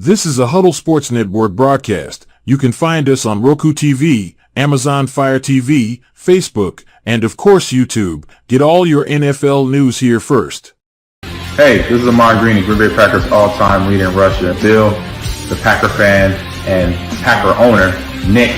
This is a Huddle Sports Network broadcast. You can find us on Roku TV, Amazon Fire TV, Facebook, and of course YouTube. Get all your NFL news here first. Hey, this is Ahman Green, Green Bay Packers all-time leader in rushing. Bill, the Packer fan, and Packer owner, Nick.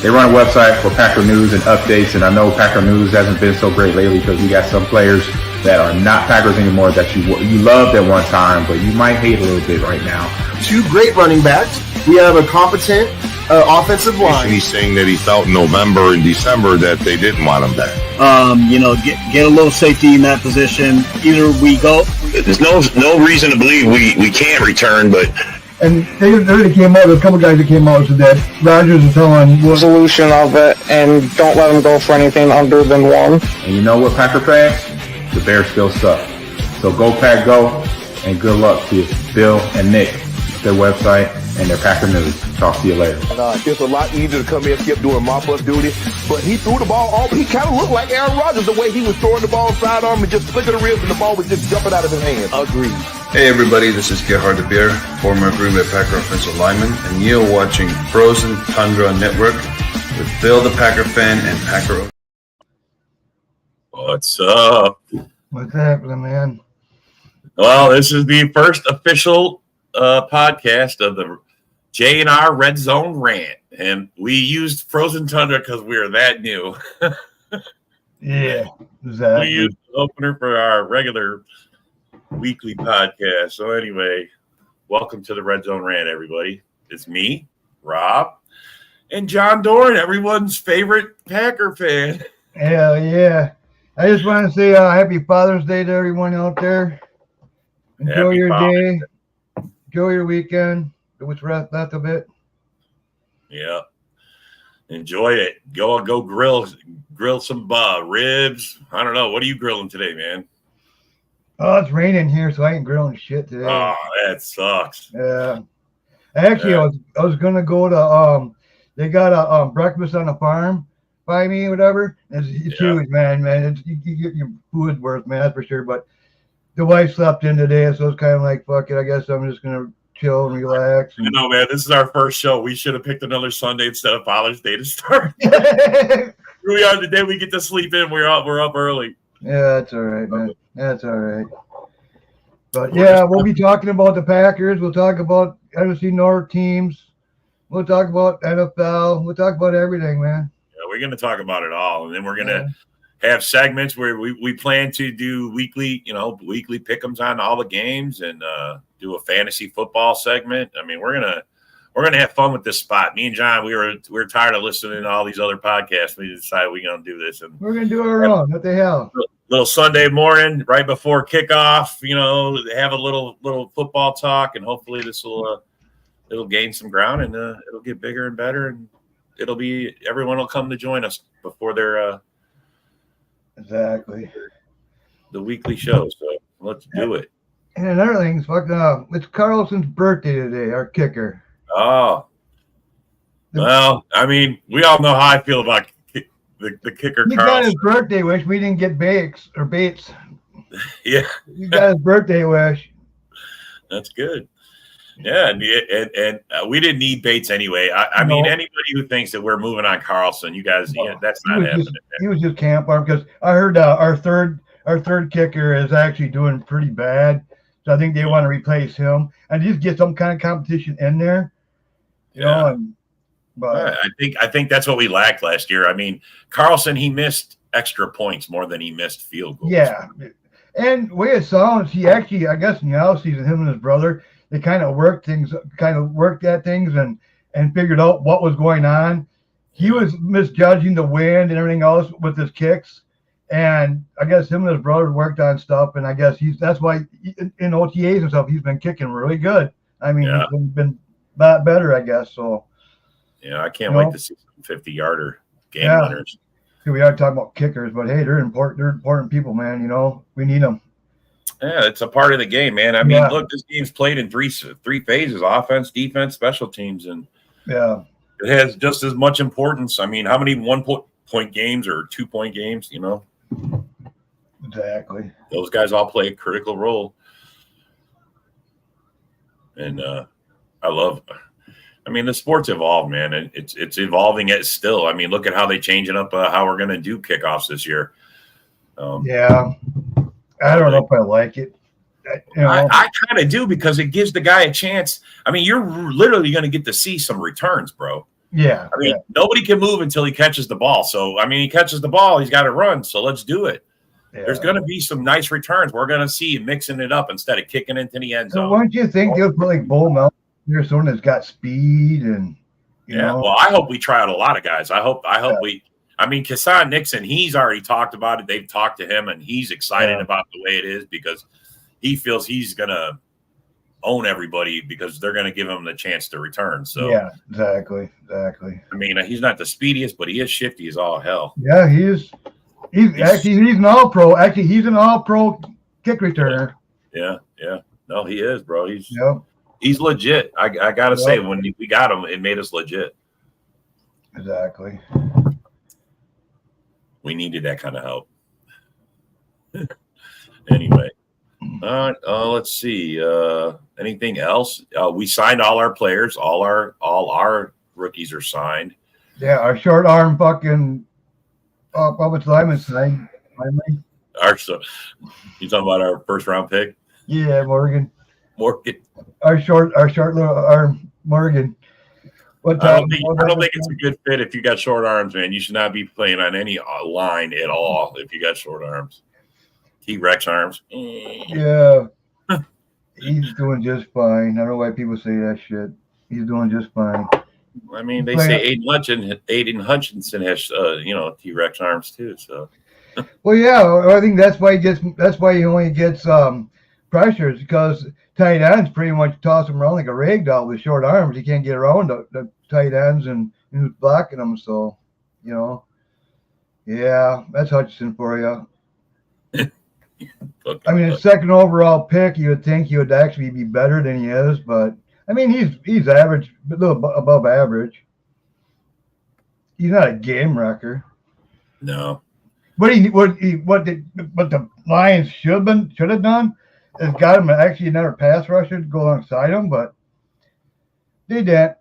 They run a website for Packer news and updates, and I know Packer news hasn't been so great lately because we got some players that are not Packers anymore that you loved at one time, but you might hate a little bit right now. Two great running backs. We have a competent offensive line. He's saying that he felt in November and December that they didn't want him back. Get a little safety in that position. Either we go. There's no reason to believe we can't return, but. And they already came out, a couple guys that came out said that Rodgers is telling resolution of it and don't let them go for anything under than one. And you know what, Packer fans? The Bears still suck. So go Pack Go, and good luck to Bill and Nick, their website, and their Packer news. Talk to you later. It's a lot easier to come in and skip doing mop-up duty, but he threw the ball all. He kind of looked like Aaron Rodgers the way he was throwing the ball sidearm and just flicking the ribs and the ball was just jumping out of his hands. Agreed. Hey everybody, this is Gerhard de Beer, former Green Bay Packer offensive lineman, and you're watching Frozen Tundra Network with Bill the Packer fan and Packer. What's up? What's happening, man? Well, this is the first official podcast of the R Red Zone Rant, and we used Frozen Tundra because we are that new. Yeah, exactly. We used the opener for our regular weekly podcast. So anyway, welcome to the Red Zone Rant, everybody. It's me, Rob, and John Doran, everyone's favorite Packer fan. Hell yeah. I just want to say happy Father's Day to everyone out there. Enjoy your day. Enjoy your weekend. What's left of it. Yeah. Enjoy it. Go grill some ribs. I don't know. What are you grilling today, man? Oh, it's raining here, so I ain't grilling shit today. Oh, that sucks. Yeah. Actually, I was gonna go to they got a breakfast on the farm by me, whatever. It's huge, man. You get your food worth, man, that's for sure. But the wife slept in today, so it's kind of like, fuck it. I guess I'm just gonna chill and relax. You know, man, this is our first show. We should have picked another Sunday instead of Father's Day to start. Here we are today. We get to sleep in. We're up early. Yeah, that's all right, man. That's all right. But yeah, we'll be talking about the Packers. We'll talk about NFC North teams. We'll talk about NFL. We'll talk about everything, man. Yeah, we're going to talk about it all. And then we're going to have segments where we plan to do weekly pick'ems on all the games and do a fantasy football segment. I mean, we're gonna have fun with this spot. Me and John, we were tired of listening to all these other podcasts. We decided we're gonna do this, and we're gonna do our own. What the hell? Little Sunday morning, right before kickoff. Have a little football talk, and hopefully this will it'll gain some ground, and it'll get bigger and better, and everyone will come to join us before their exactly the weekly show. So let's do it. And another thing, it's Carlson's birthday today, our kicker. Oh, well, I mean, we all know how I feel about the kicker. He got his birthday wish. We didn't get Bates. Yeah, he got his birthday wish. That's good. Yeah, and we didn't need Bates anyway. I mean, anybody who thinks that we're moving on Carlson, you guys, that's not happening. He was just camp arm because I heard our third kicker is actually doing pretty bad. So I think they want to replace him and just get some kind of competition in there. But I think that's what we lacked last year. I mean, Carlson, he missed extra points more than he missed field goals. Yeah. And the way it sounds, he actually, I guess in the offseason, him and his brother, they kind of worked at things and figured out what was going on. He was misjudging the wind and everything else with his kicks. And I guess him and his brother worked on stuff, and I guess that's why in OTAs and stuff he's been kicking really good. I mean, he's been better, I guess. So yeah, I can't wait to see some 50-yarder game winners. We are talking about kickers, but hey, they're important. They're important people, man. We need them. Yeah, it's a part of the game, man. I mean, look, this game's played in three phases: offense, defense, special teams, and it has just as much importance. I mean, how many 1 point games or 2 point games? Exactly. Those guys all play a critical role. And I mean, the sport's evolved, man, and it's evolving it still. I mean, look at how they changing up how we're going to do kickoffs this year. Yeah, I don't know if I like it. I kind of do, because it gives the guy a chance. I mean, you're literally going to get to see some returns, bro. Yeah. I mean, nobody can move until he catches the ball. So, I mean, he catches the ball, he's got to run. So let's do it. Yeah. There's going to be some nice returns. We're going to see you mixing it up instead of kicking into the end zone. So, wouldn't you think they'll put like Bull Mel here, someone that's got speed and you know? Well, I hope we try out a lot of guys. I hope we. I mean, Kasan Nixon, he's already talked about it. They've talked to him, and he's excited about the way it is because he feels he's going to own everybody because they're going to give him the chance to return. So yeah, exactly. I mean, he's not the speediest, but he is shifty as all hell. Yeah, he's an all-pro. Actually, he's an all-pro kick returner. Yeah. No, he is, bro. He's legit. I got to say, when we got him, it made us legit. Exactly. We needed that kind of help. Anyway, let's see. Anything else? We signed all our players. All our rookies are signed. Yeah, our short arm fucking offensive lineman signed. Finally. You talking about our first round pick? Yeah, Morgan. Our short little arm, Morgan. I don't think it's a good fit if you got short arms, man. You should not be playing on any line at all if you got short arms. T-Rex arms. Yeah. He's doing just fine. I don't know why people say that shit. He's doing just fine. I mean, they say Aiden Hutchinson has T-Rex arms too. So. Well, yeah, I think that's why he only gets pressures, because tight ends pretty much toss him around like a rag doll with short arms. He can't get around the tight ends and who's blocking them. So, yeah, that's Hutchinson for you. I mean, his second overall pick, you would think he would actually be better than he is, but I mean, he's average, a little above average. He's not a game wrecker. No. What the Lions should have done is got him actually another pass rusher to go alongside him, but they didn't.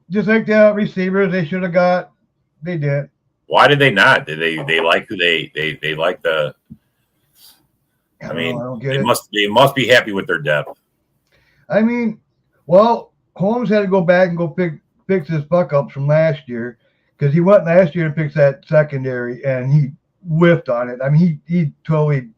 Just like the receivers they should have got, they did. Why did they not? Did they like who they like the? I mean, they must be happy with their depth. I mean, well, Holmes had to go back and go fix his fuck ups from last year, because he went last year and fixed that secondary and he whiffed on it. I mean, he totally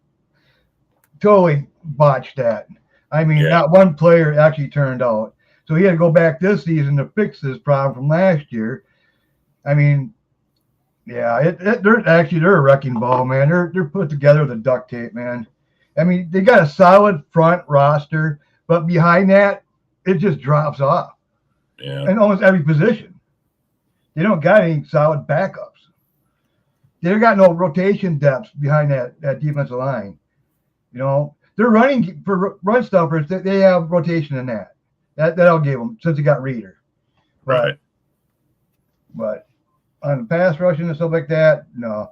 botched that. I mean, not one player actually turned out. So he had to go back this season to fix this problem from last year. I mean, yeah, they're a wrecking ball, man. They're put together with a duct tape, man. I mean, they got a solid front roster, but behind that, it just drops off. Yeah. In almost every position. They don't got any solid backups. They don't got no rotation depth behind that defensive line. They're running for run stuffers. They have rotation in that. That'll give them, since they got Reader. Right. But on the pass rushing and stuff like that, no.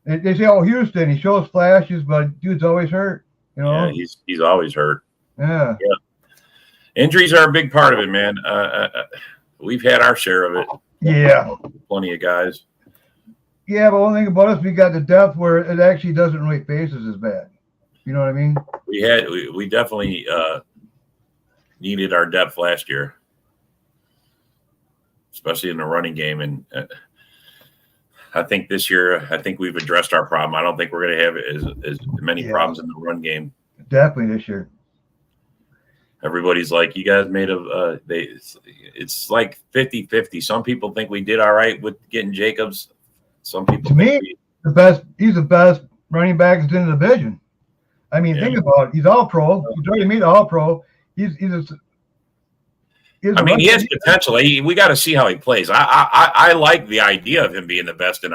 They say, Houston, he shows flashes, but dude's always hurt. Yeah, he's always hurt. Yeah. Injuries are a big part of it, man. We've had our share of it. Yeah. Plenty of guys. Yeah, but one thing about us, we got the depth where it actually doesn't really face us as bad. You know what I mean? We definitely needed our depth last year, especially in the running game. And I think this year, we've addressed our problem. I don't think we're going to have as many problems in the run game. Definitely this year. Everybody's like, you guys made it's like 50-50. Some people think we did all right with getting Jacobs. Some people, to me, he's the best running back in the division. I mean, think about it. He's all pro. He's already made all pro. He has potential. We got to see how he plays. I like the idea of him being the best and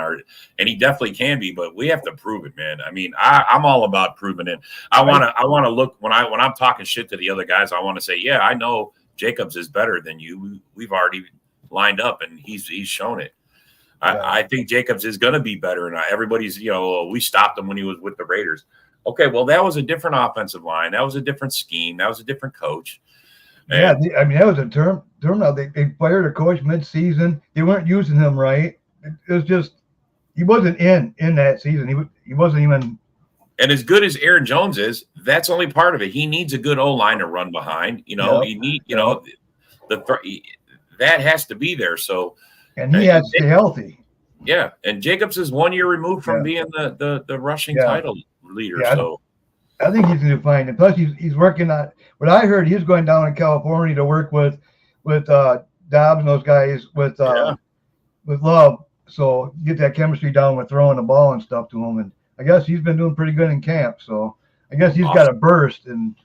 he definitely can be, but we have to prove it, man. I mean, I'm all about proving it. I want to look when I'm talking shit to the other guys. I want to say, yeah, I know Jacobs is better than you. We've already lined up and he's shown it. I think Jacobs is going to be better, and everybody's, we stopped him when he was with the Raiders. Okay, well, that was a different offensive line. That was a different scheme. That was a different coach. Yeah, I mean that was a term. Now they fired a coach mid-season. They weren't using him right. It was just he wasn't in that season. He wasn't even. And as good as Aaron Jones is, that's only part of it. He needs a good O-line to run behind. You know, you need that has to be there. So, and he has to stay healthy. Yeah, and Jacobs is 1 year removed from being the rushing title leader. Yeah, so, I think he's going to find it. Plus, he's working on. What I heard, he's going down in California to work with Dobbs and those guys with Love. So get that chemistry down with throwing the ball and stuff to him. And I guess he's been doing pretty good in camp. So I guess he's got a burst. And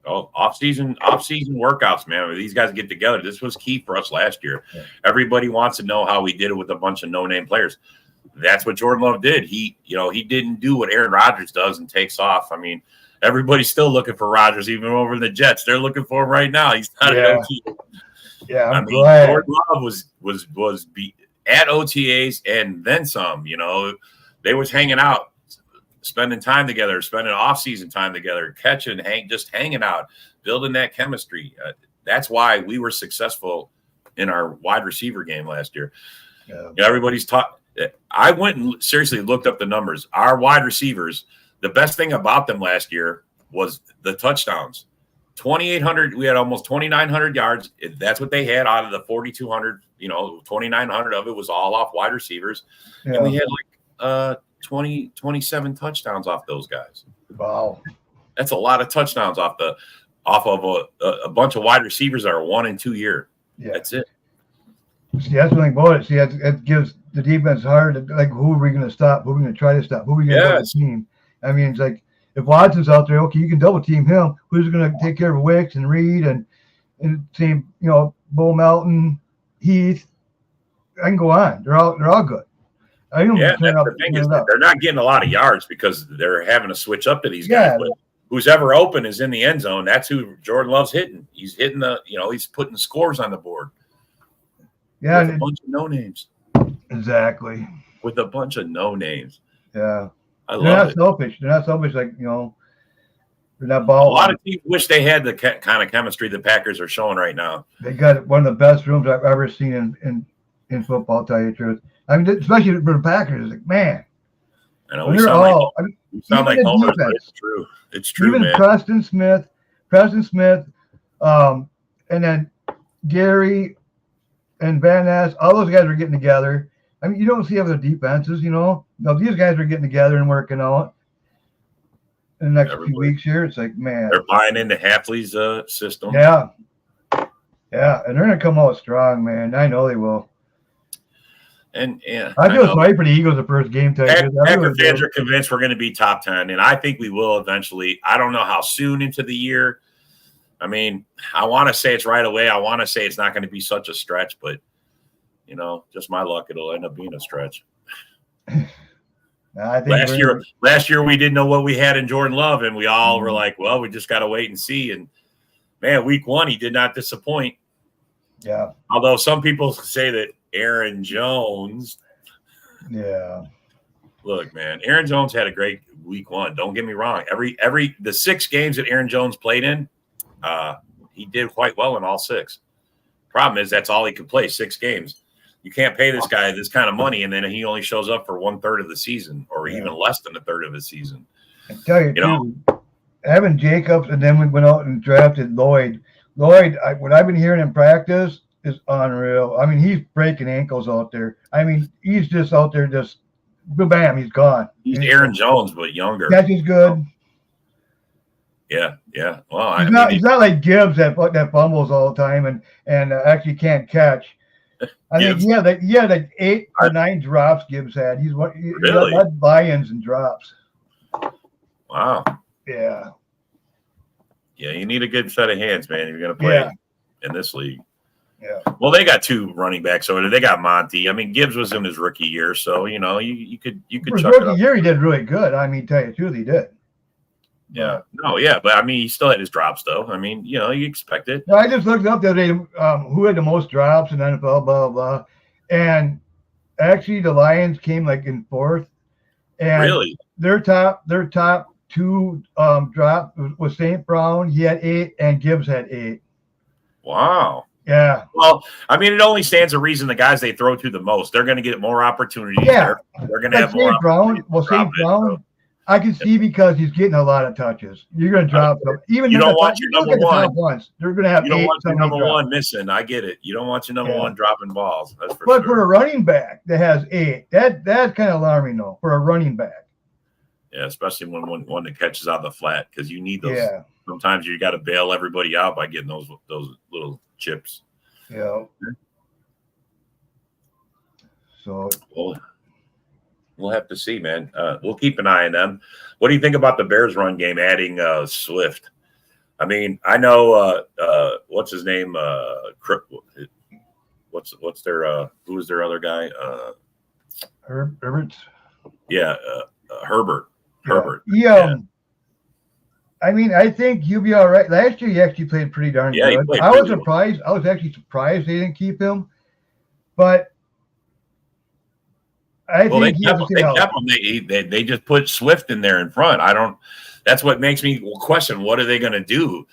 off-season workouts, man. These guys get together. This was key for us last year. Yeah. Everybody wants to know how we did it with a bunch of no-name players. That's what Jordan Love did. He didn't do what Aaron Rodgers does and takes off. I mean, everybody's still looking for Rodgers, even over the Jets. They're looking for him right now. He's not at OT. Yeah, I'm glad. Jordan Love was at OTAs and then some. You know, they was hanging out, spending time together, spending off-season time together, just hanging out, building that chemistry. That's why we were successful in our wide receiver game last year. Yeah. You know, everybody's taught. I went and seriously looked up the numbers. Our wide receivers, the best thing about them last year was the touchdowns. 2,800. We had almost 2,900 yards. That's what they had out of the 4,200. 2,900 of it was all off wide receivers, and we had like 27 touchdowns off those guys. Wow, that's a lot of touchdowns off of a bunch of wide receivers that are 1 and 2 year. Yeah, that's it. See, that's the thing about it. See, it gives the defense hard. Like, who are we going to stop? Who are we going to try to stop? Who are we going to put the team? I mean, it's like if Watson's out there, okay, you can double team him. Who's going to take care of Wicks and Reed and team? Bull Melton, Heath. I can go on. They're all good. That's the thing is they're not getting a lot of yards because they're having to switch up to these guys. But who's ever open is in the end zone. That's who Jordan Love's hitting. He's hitting he's putting scores on the board. Yeah, with a bunch of no names. Exactly. With a bunch of no names. Yeah. They're not selfish. They're not selfish. Like, they're not ball. A lot of teams wish they had the kind of chemistry the Packers are showing right now. They got one of the best rooms I've ever seen in football, to tell you the truth. I mean, especially for the Packers. It's like, man. I know we sound like homers, but it's true. It's true, even man. Preston Smith, and then Gary and Van Ness, all those guys are getting together. I mean, you don't see other defenses, No, these guys are getting together and working out in the next few weeks here. It's like, man. They're buying into Hafley's system. Yeah. Yeah, and they're going to come out strong, man. I know they will. And I feel sorry for the Eagles the first game. Packer fans are convinced we're going to be top 10, and I think we will eventually. I don't know how soon into the year. I mean, I want to say it's right away. I want to say it's not going to be such a stretch, but just my luck, it'll end up being a stretch. I think last year we didn't know what we had in Jordan Love, and we all were like, "Well, we just got to wait and see." And man, week 1 he did not disappoint. Yeah. Although some people say that Aaron Jones. Yeah. Look, man, Aaron Jones had a great week 1. Don't get me wrong. The 6 games that Aaron Jones played in, he did quite well in all 6. Problem is that's all he could play, 6 games. You can't pay this guy this kind of money, and then he only shows up for 1/3 of the season, or even less than 1/3 of the season. I tell you, too, having Jacobs, and then we went out and drafted Lloyd. Lloyd, what I've been hearing in practice is unreal. I mean, he's breaking ankles out there. I mean, he's just out there, just bam, he's gone. He's Aaron Jones, but younger. That's just good. Yeah. Well, he's not like Gibbs that fumbles all the time and actually can't catch. I think he had like 8 or 9 drops Gibbs had. He had buy-ins and drops. Wow. Yeah. Yeah, you need a good set of hands, man. You're going to play in this league. Yeah. Well, they got 2 running backs over there. They got Monty. I mean, Gibbs was in his rookie year, so you could for chuck his it rookie up. year he did really good. I mean, tell you the truth, he did. Yeah. No, yeah, but I mean, he still had his drops, though. I mean, you expect it. No, I just looked up the other day who had the most drops in NFL, blah, blah, blah. And actually, the Lions came like in 4th. And really? Their top 2 dropped with St. Brown. He had 8, and Gibbs had 8. Wow. Yeah. Well, I mean, it only stands to reason the guys they throw to the most, they're going to get more opportunities. Yeah. They're going to Like have more St. Brown. Well, St. Brown, I can see because he's getting a lot of touches. You're going to drop them. Even you in don't the want top, your you look number at the top one. ones. They're going to have You don't 8. want your somebody number drop. one missing. I get it. You don't want your number Yeah. one dropping balls. That's for But sure. for a running back that has 8, that's kind of alarming, though, for a running back. Yeah, especially when one that catches out of the flat, because you need those. Yeah. Sometimes you got to bail everybody out by getting those little chips. Yeah. So we'll have to see, man. We'll keep an eye on them. What do you think about the Bears run game adding Swift? I mean, I know what's his name? What's their who was their other guy? Herbert. Yeah, Herbert. Yeah. Herbert. Yeah. I mean, I think you'll be all right. Last year, he actually played pretty darn good. I was surprised. I was actually surprised they didn't keep him. But I think he has to stay healthy. They just put Swift in there in front. That's what makes me question, what are they going to do?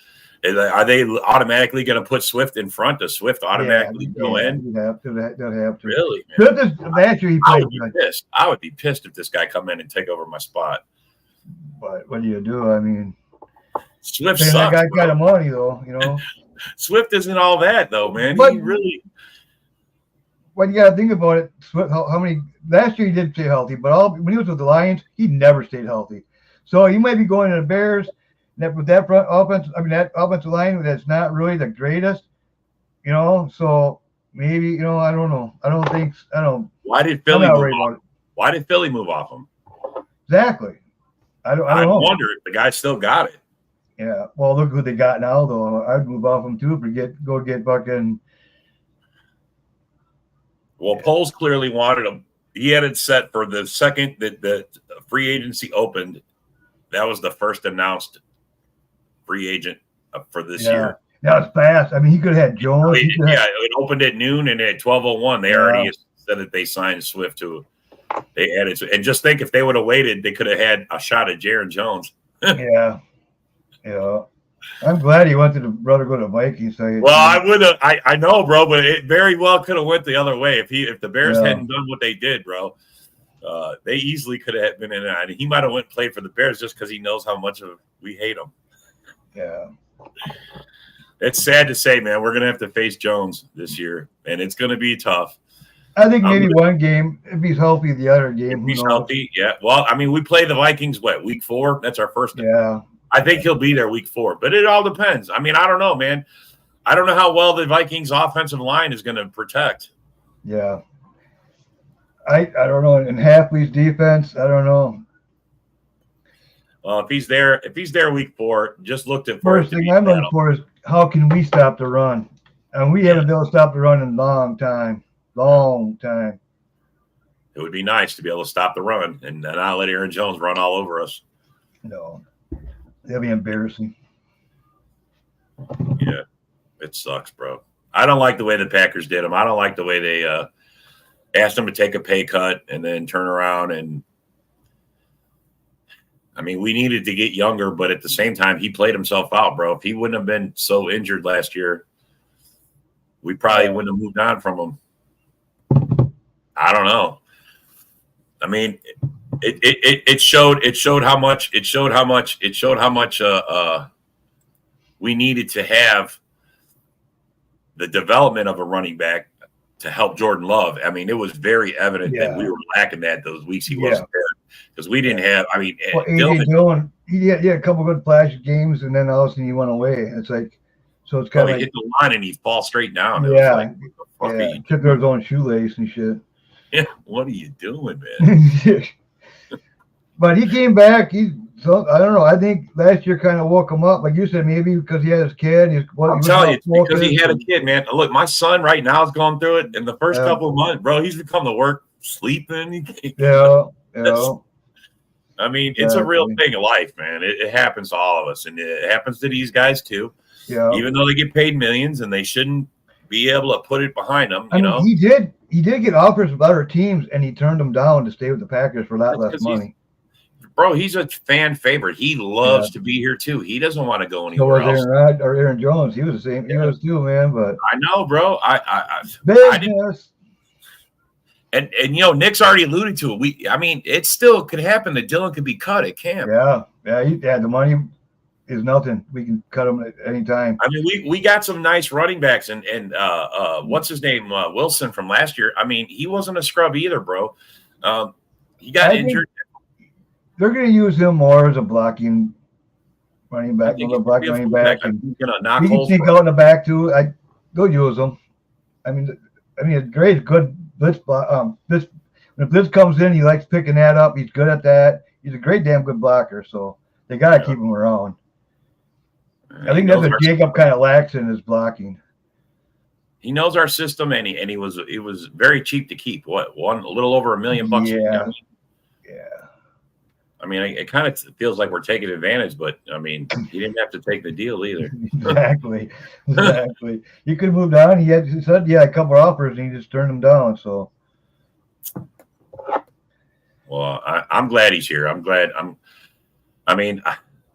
Are they automatically going to put Swift in front? Does Swift automatically go in? They'll have to. Really? Man. Last year he played good. Pissed. I would be pissed if this guy come in and take over my spot. But what do you do? I mean, Swift sucks. That guy got money, though, you know. Swift isn't all that, though, man. But, he really. When you got to think about it, Swift, how many last year he did stay healthy, but when he was with the Lions, he never stayed healthy. So he might be going to the Bears. With that front offense, that offensive line that's not really the greatest, you know. So maybe, I don't know. I don't. Why did Philly move off? Why did Philly move off him? Exactly. I don't know. Wonder if the guy still got it. Yeah. Well, look who they got now, though. I'd move off him too. Go get fucking. Well, Poles clearly wanted him. He had it set for the second that the free agency opened. That was the first announced free agent for this year. That was fast. I mean, he could have had Jones. It opened at noon, and at 12:01, they already said that they signed Swift to. They added, and just think if they would have waited, they could have had a shot at Jaron Jones. Yeah. I'm glad he went to rather go to Vikings. I would have. I know, bro, but it very well could have went the other way if the Bears hadn't done what they did, bro. They easily could have been in it. He might have went and played for the Bears just because he knows how much we hate him. Yeah. It's sad to say, man. We're gonna have to face Jones this year, and it's gonna be tough. I think maybe one game, if he's healthy, the other game. If he's healthy, yeah. Well, I mean, we play the Vikings, week 4? That's our first. Yeah. I think he'll be there week 4, but it all depends. I mean, I don't know, man. I don't know how well the Vikings offensive line is going to protect. Yeah. I don't know. And Hafley's defense, I don't know. Well, if he's there week 4, just looked at first thing I'm looking for is how can we stop the run? And we haven't been able to stop the run in a long time. Long time. It would be nice to be able to stop the run and not let Aaron Jones run all over us. No. That'd be embarrassing. Yeah, it sucks, bro. I don't like the way the Packers did him. I don't like the way they asked him to take a pay cut and then turn around and I mean, we needed to get younger, but at the same time, he played himself out, bro. If he wouldn't have been so injured last year, we probably wouldn't have moved on from him. I don't know. I mean, it showed how much we needed to have the development of a running back to help Jordan Love. I mean, it was very evident that we were lacking that those weeks he wasn't there because we didn't have. I mean, Dillon, he had a couple good flash games, and then all of a sudden he went away. It's like, so it's kind of hit the line and he falls straight down. Took his own shoelace and shit. Yeah, what are you doing, man? But he came back. So I don't know. I think last year kind of woke him up, like you said, maybe because he had his kid. I'm telling you, because he had a kid, man. Look, my son right now is going through it. In the first couple of months, bro, he's become to work sleeping. I mean, it's a real thing of life, man. It happens to all of us, and it happens to these guys too. Yeah. Even though they get paid millions, and they shouldn't be able to put it behind them. You know, he did get offers with other teams, and he turned them down to stay with the Packers for a lot less money. bro, he's a fan favorite. He loves to be here too. He doesn't want to go So anywhere was else. Aaron Jones. He was the same. He was too, man. But I know, bro. I didn't. business. And you know, Nick's already alluded to it. I mean, it still could happen that Dylan could be cut at camp. Yeah. The money is nothing. We can cut him at any time. I mean, we got some nice running backs, and what's his name, Wilson from last year. I mean, he wasn't a scrub either, bro. He got injured. They're going to use him more as a blocking running back. He's Running back. going to knock He can holes. sneak out in the back too. They'll use him. I mean, it's great, good blitz. When the blitz comes in, he likes picking that up. He's good at that. He's a great, damn good blocker. So they got to keep him around. I think that's what Jacob kind of lacks in his blocking. He knows our system, and he was very cheap to keep. What, a little over $1 million bucks? Yeah. I mean, it kind of feels like we're taking advantage, but I mean, he didn't have to take the deal either. Exactly. He could have moved on. He said, a couple of offers, and he just turned them down. So, well, I'm glad he's here. I'm glad.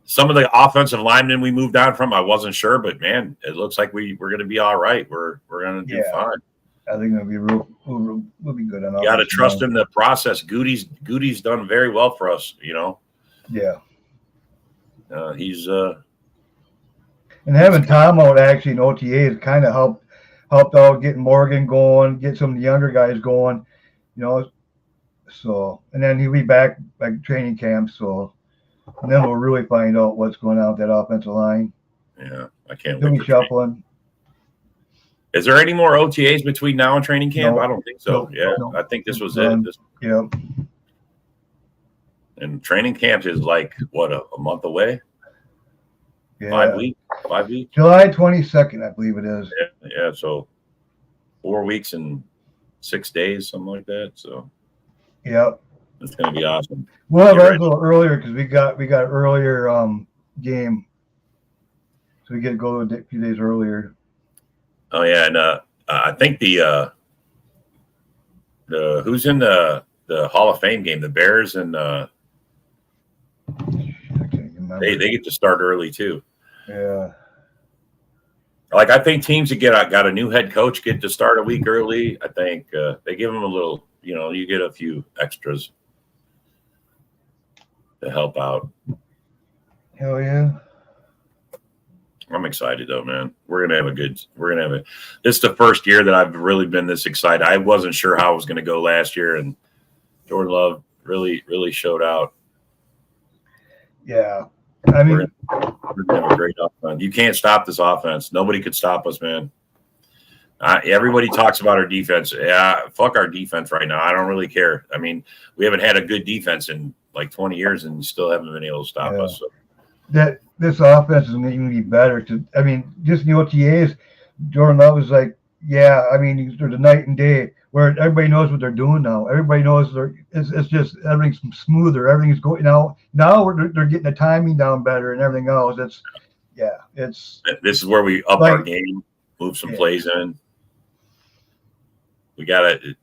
Some of the offensive linemen we moved on from, I wasn't sure, but man, it looks like we're going to be all right. We're going to do fine. I think it'll be we'll be good enough. You got to trust in the process. Goody's done very well for us, you know. Yeah. He's and having Tom out actually in OTA has kind of helped out getting Morgan going, get some of the younger guys going, you know. So, and then he'll be back like training camp. So, and then we'll really find out what's going on with that offensive line. Yeah, I can't He'll wait. be shuffling. Is there any more OTAs between now and training camp? No. I don't think so. No. I think this was it. Yeah. And training camp is like what, a month away? Yeah. 5 weeks. 5 weeks. July 22nd, I believe it is. Yeah. So 4 weeks and 6 days, something like that. So Yep. it's gonna be awesome. We'll have ours a little earlier because we got earlier game, so we get to go a few days earlier. Oh yeah, and I think the who's in the Hall of Fame game, the Bears, and they get to start early too. Yeah. Like I think teams that got a new head coach get to start a week early. I think they give them a little, you know, you get a few extras to help out. Hell yeah. I'm excited though, man. We're gonna have this is the first year that I've really been this excited. I wasn't sure how it was gonna go last year, and Jordan Love really showed out. Yeah. I mean, we're gonna have a great offense. You can't stop this offense. Nobody could stop us, man. Everybody talks about our defense. Yeah, fuck our defense right now. I don't really care. I mean, we haven't had a good defense in like 20 years and still haven't been able to stop us. So. That this offense is going to be better. Just in the OTAs, Jordan Love is like, there's a night and day where everybody knows what they're doing now. Everybody knows it's just everything's smoother. Everything's going now. Now they're getting the timing down better and everything else. This is where we up our game, move some plays in. We got to.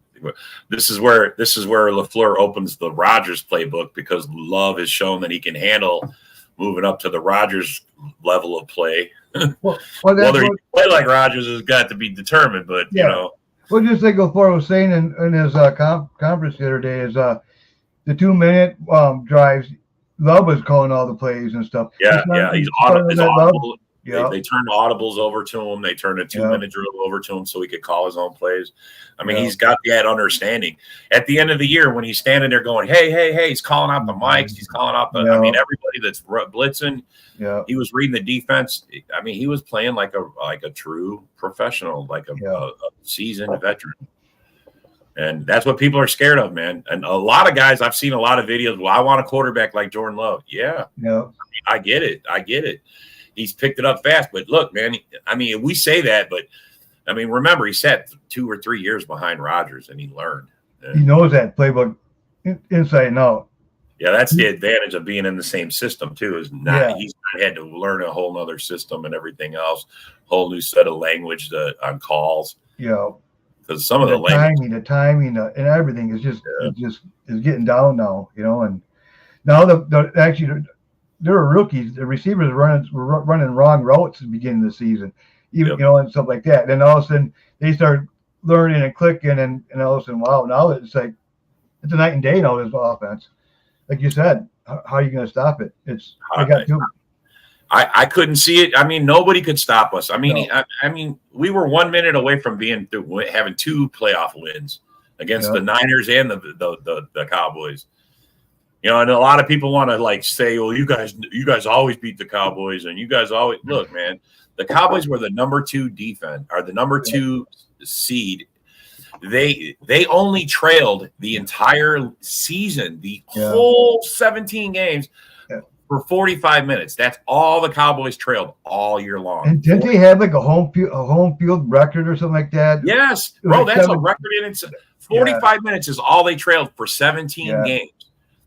This is where LaFleur opens the Rodgers playbook because Love has shown that he can handle moving up to the Rodgers level of play. Whether he can play like Rodgers has got to be determined, but you know. Well, just like LaFleur was saying in his conference the other day is the 2-minute drives. Love was calling all the plays and stuff. Yeah, he's audible. Yeah. They turned audibles over to him. They turned a 2-minute drill over to him so he could call his own plays. I mean, he's got that understanding. At the end of the year, when he's standing there going, hey, he's calling out the mics. He's calling out I mean, everybody that's blitzing. Yeah. He was reading the defense. I mean, he was playing like a true professional, like a seasoned veteran. And that's what people are scared of, man. And a lot of guys, I've seen a lot of videos. Well, I want a quarterback like Jordan Love. Yeah. I get it. He's picked it up fast. But look, man, I mean, we say that, but I mean, remember, he sat 2 or 3 years behind Rodgers and he learned. He knows that playbook inside and out. Yeah, that's the advantage of being in the same system, too, is not he's not had to learn a whole nother system and everything else, whole new set of language on calls. Yeah. Because some of the timing and everything is just is getting down now, you know, and Now they were rookies. The receivers were running wrong routes at the beginning of the season, even and stuff like that. And all of a sudden they start learning and clicking, and all of a sudden, wow! Now it's like it's a night and day now. This offense, like you said, how are you going to stop it? I couldn't see it. I mean, nobody could stop us. I mean, no. I mean, we were 1 minute away from having 2 playoff wins against the Niners and the Cowboys. And a lot of people want to like say, "Well, you guys always beat the Cowboys, and you guys always look, man." The Cowboys were the number 2 defense, or the number 2 seed. They only trailed the entire season, the whole 17 games. For 45 minutes. That's all the Cowboys trailed all year long. And didn't they have like a home field record or something like that? Yes, bro, that's a record in itself. 45 minutes is all they trailed for 17 games.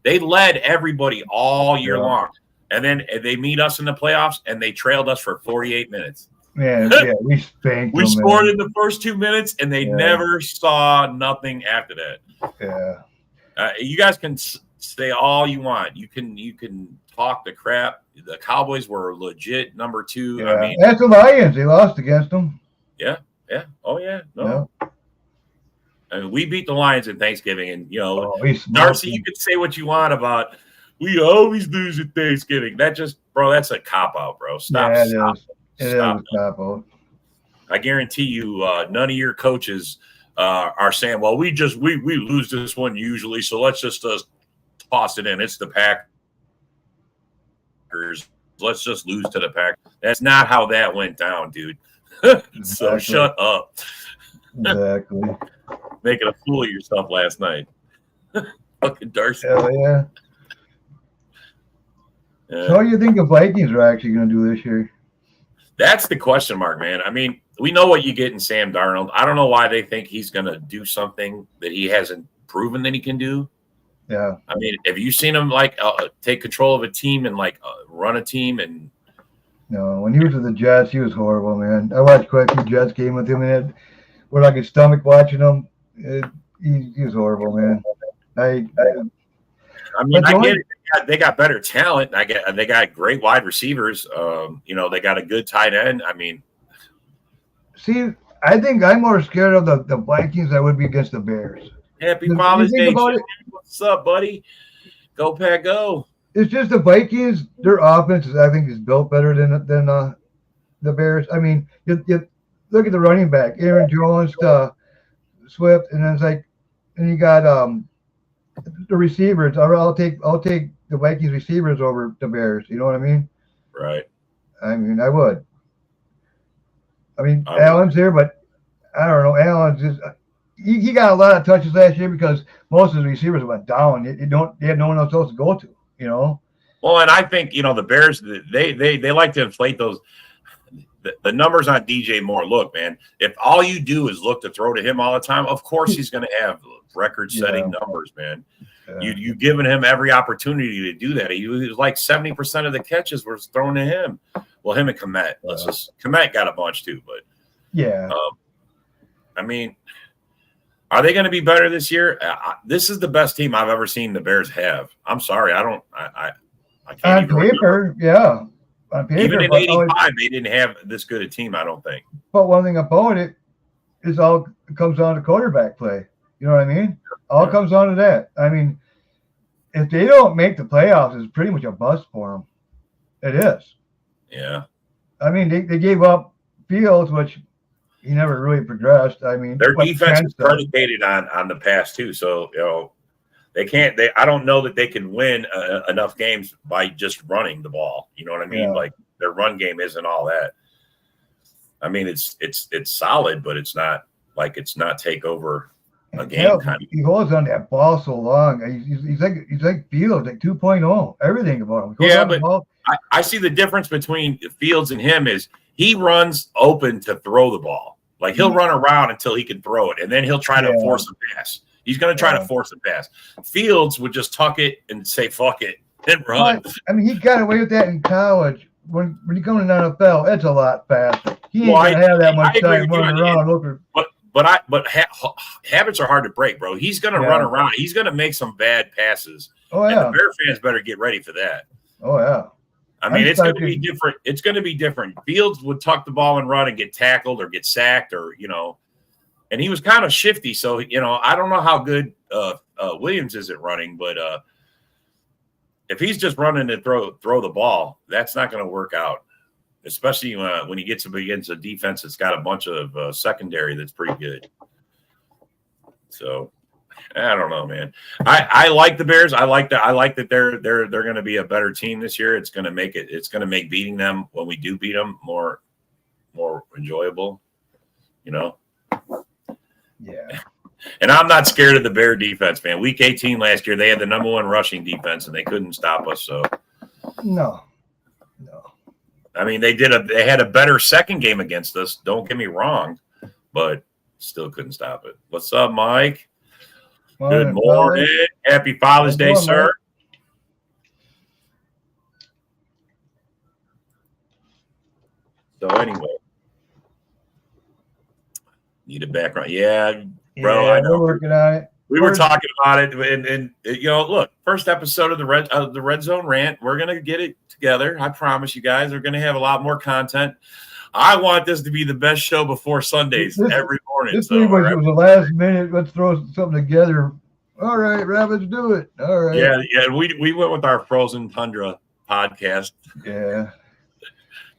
They led everybody all year long. And then they meet us in the playoffs, and they trailed us for 48 minutes. Man, we spanked them, scored in the first 2 minutes, and they never saw nothing after that. Yeah. You guys can say all you want. You can talk the crap. The Cowboys were legit number 2. Yeah. I mean, that's the Lions. They lost against them. Yeah. Oh yeah. No. Yeah. I mean, we beat the Lions in Thanksgiving, and Darcy, you could say what you want about we always lose at Thanksgiving. That just, bro, that's a cop out, bro. Stop. Yeah, it is a cop out. I guarantee you, none of your coaches are saying, "Well, we lose this one usually, so let's just toss it in. It's the Packers. Let's just lose to the Packers." That's not how that went down, dude. So shut up. Exactly. Making a fool of yourself last night. Fucking Darcy. Hell yeah. So what do you think the Vikings are actually going to do this year? That's the question mark, man. I mean, we know what you get in Sam Darnold. I don't know why they think he's going to do something that he hasn't proven that he can do. Yeah. I mean, have you seen him like take control of a team and like run a team? And no, when he was with the Jets, he was horrible, man. I watched quite a few Jets games with him, and where I could stomach watching him. He was horrible, man. I mean, I get it. They got better talent. They got great wide receivers. They got a good tight end. I mean, see, I think I'm more scared of the Vikings than I would be against the Bears. Happy Father's Day. What's up, buddy? Go Pack, go. It's just the Vikings, their offense I think is built better than the Bears. I mean, you look at the running back, Aaron Jones, Swift, and then it's like, and you got the receivers. I'll take the Vikings receivers over the Bears. You know what I mean? Right. I mean, I would. I mean, Allen's there, but I don't know. Allen's just he got a lot of touches last year because most of the receivers went down. They had no one else to go to. Well, and I think the Bears they like to inflate those. The numbers on DJ Moore. Look, man, if all you do is look to throw to him all the time, of course he's going to have record-setting numbers, man. Yeah. You've given him every opportunity to do that. He was like 70% of the catches were thrown to him. Well, him and Komet. Komet got a bunch too, but I mean, are they going to be better this year? This is the best team I've ever seen the Bears have. I'm sorry, I can't. On paper, yeah. On paper, even in '85, they didn't have this good a team. I don't think. But one thing about it is all comes down to quarterback play. You know what I mean? All comes down to that. I mean, if they don't make the playoffs, it's pretty much a bust for them. It is. Yeah. I mean, they gave up Fields, which he never really progressed. I mean, their defense is predicated on the pass too. So they can't. I don't know that they can win enough games by just running the ball. You know what I mean? Yeah. Like their run game isn't all that. I mean, it's solid, but it's not take over a game. He holds on that ball so long. He's like Fields, like 2.0. Everything about him. Yeah, but I see the difference between Fields and him is he runs open to throw the ball. Like he'll run around until he can throw it, and then he'll try to force a pass. He's going to try to force a pass. Fields would just tuck it and say "fuck it" and run. I mean, he got away with that in college. When you come to the NFL, it's a lot faster. He ain't going to have that much time running around. But habits are hard to break, bro. He's going to run around. He's going to make some bad passes. Oh yeah. And the Bear fans better get ready for that. Oh yeah. I mean, it's going to be different. It's going to be different. Fields would tuck the ball and run and get tackled or get sacked or, and he was kind of shifty. So, I don't know how good Williams is at running, but if he's just running to throw the ball, that's not going to work out, especially when he gets up against a defense that's got a bunch of secondary that's pretty good. So, I don't know, man. I like the Bears. I like that they're going to be a better team this year. It's going to make beating them when we do beat them more enjoyable, Yeah. And I'm not scared of the Bear defense, man. Week 18 last year, they had the number 1 rushing defense, and they couldn't stop us. So no. I mean, they had a better second game against us. Don't get me wrong, but still couldn't stop it. What's up, Mike? Good morning. Happy Father's Day, sir. So anyway, need a background. Yeah, bro. I know. We're working on it. We were talking about it, and look, first episode of the Red Zone Rant. We're gonna get it together. I promise you guys. We're gonna have a lot more content. I want this to be the best show before Sundays every morning. This was the last minute. Let's throw something together. All right, rabbits, do it. All right. Yeah. We went with our Frozen Tundra podcast. Yeah.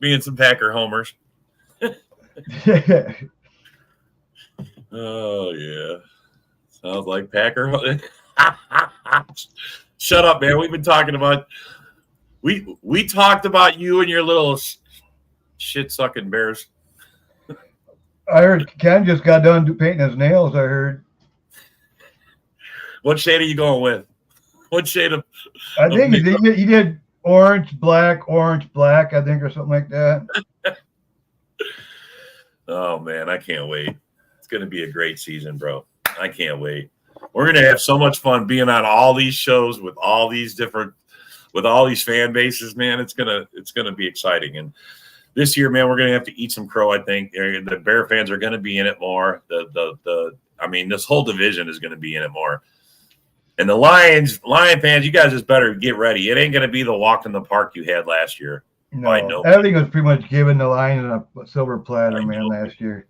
Me and some Packer homers. Yeah. Oh yeah. Sounds like Packer. Shut up, man. We've been talking about. We talked about you and your little shit sucking Bears. I heard Ken just got done painting his nails. I heard. What shade are you going with? What shade of? I think he did orange, black, I think, or something like that. Oh man, I can't wait. It's going to be a great season, bro. I can't wait. We're going to have so much fun being on all these shows with all these fan bases, man. It's going to be exciting. And this year, man, we're going to have to eat some crow. I think the Bear fans are going to be in it more. This whole division is going to be in it more. And the Lion fans, you guys just better get ready. It ain't going to be the walk in the park you had last year. No, everything was pretty much given the Lions a silver platter, man, last year.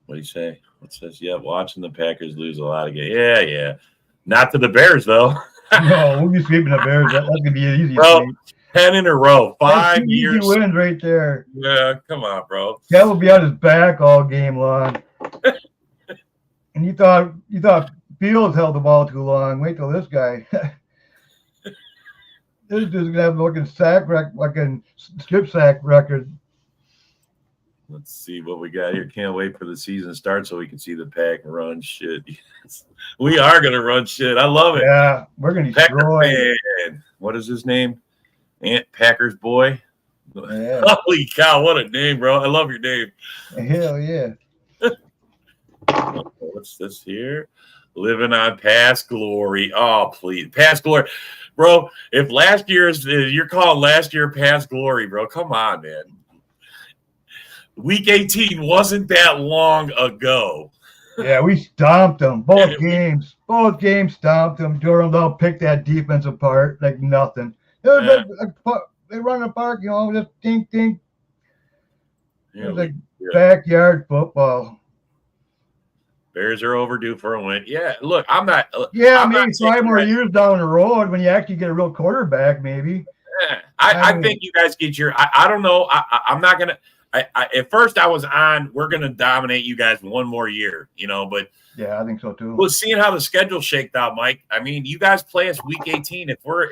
What do you say? It says, yeah, watching the Packers lose a lot of games. Yeah. Not to the Bears, though. No, we'll be sweeping the Bears. That's going to be an easy sweep. 10 in a row. 5 years. Easy wins right there. Yeah, come on, bro. That will be on his back all game long. And you thought Fields held the ball too long. Wait till this guy. This dude's gonna have a looking strip sack record. Let's see what we got here. Can't wait for the season to start so we can see the Pack run shit. We are gonna run shit. I love it. Yeah, we're gonna destroy. What is his name? Aunt Packer's boy. Yeah. Holy cow! What a name, bro. I love your name. Hell yeah. What's this here? Living on past glory. Oh, please. Past glory. Bro, if you're calling last year past glory, bro, come on, man. Week 18 wasn't that long ago. Yeah, we stomped them. Both games stomped them. Durham, they'll pick that defense apart like nothing. It was they run the park, just dink. It was like backyard football. Bears are overdue for a win. Yeah, look, I'm not. Yeah, maybe 5 more years down the road when you actually get a real quarterback, maybe. Yeah, I think you guys get your. I don't know. I'm not gonna. At first, I was on. We're gonna dominate you guys one more year, but yeah, I think so too. Well, seeing how the schedule shaked out, Mike. I mean, you guys play us week 18. If we're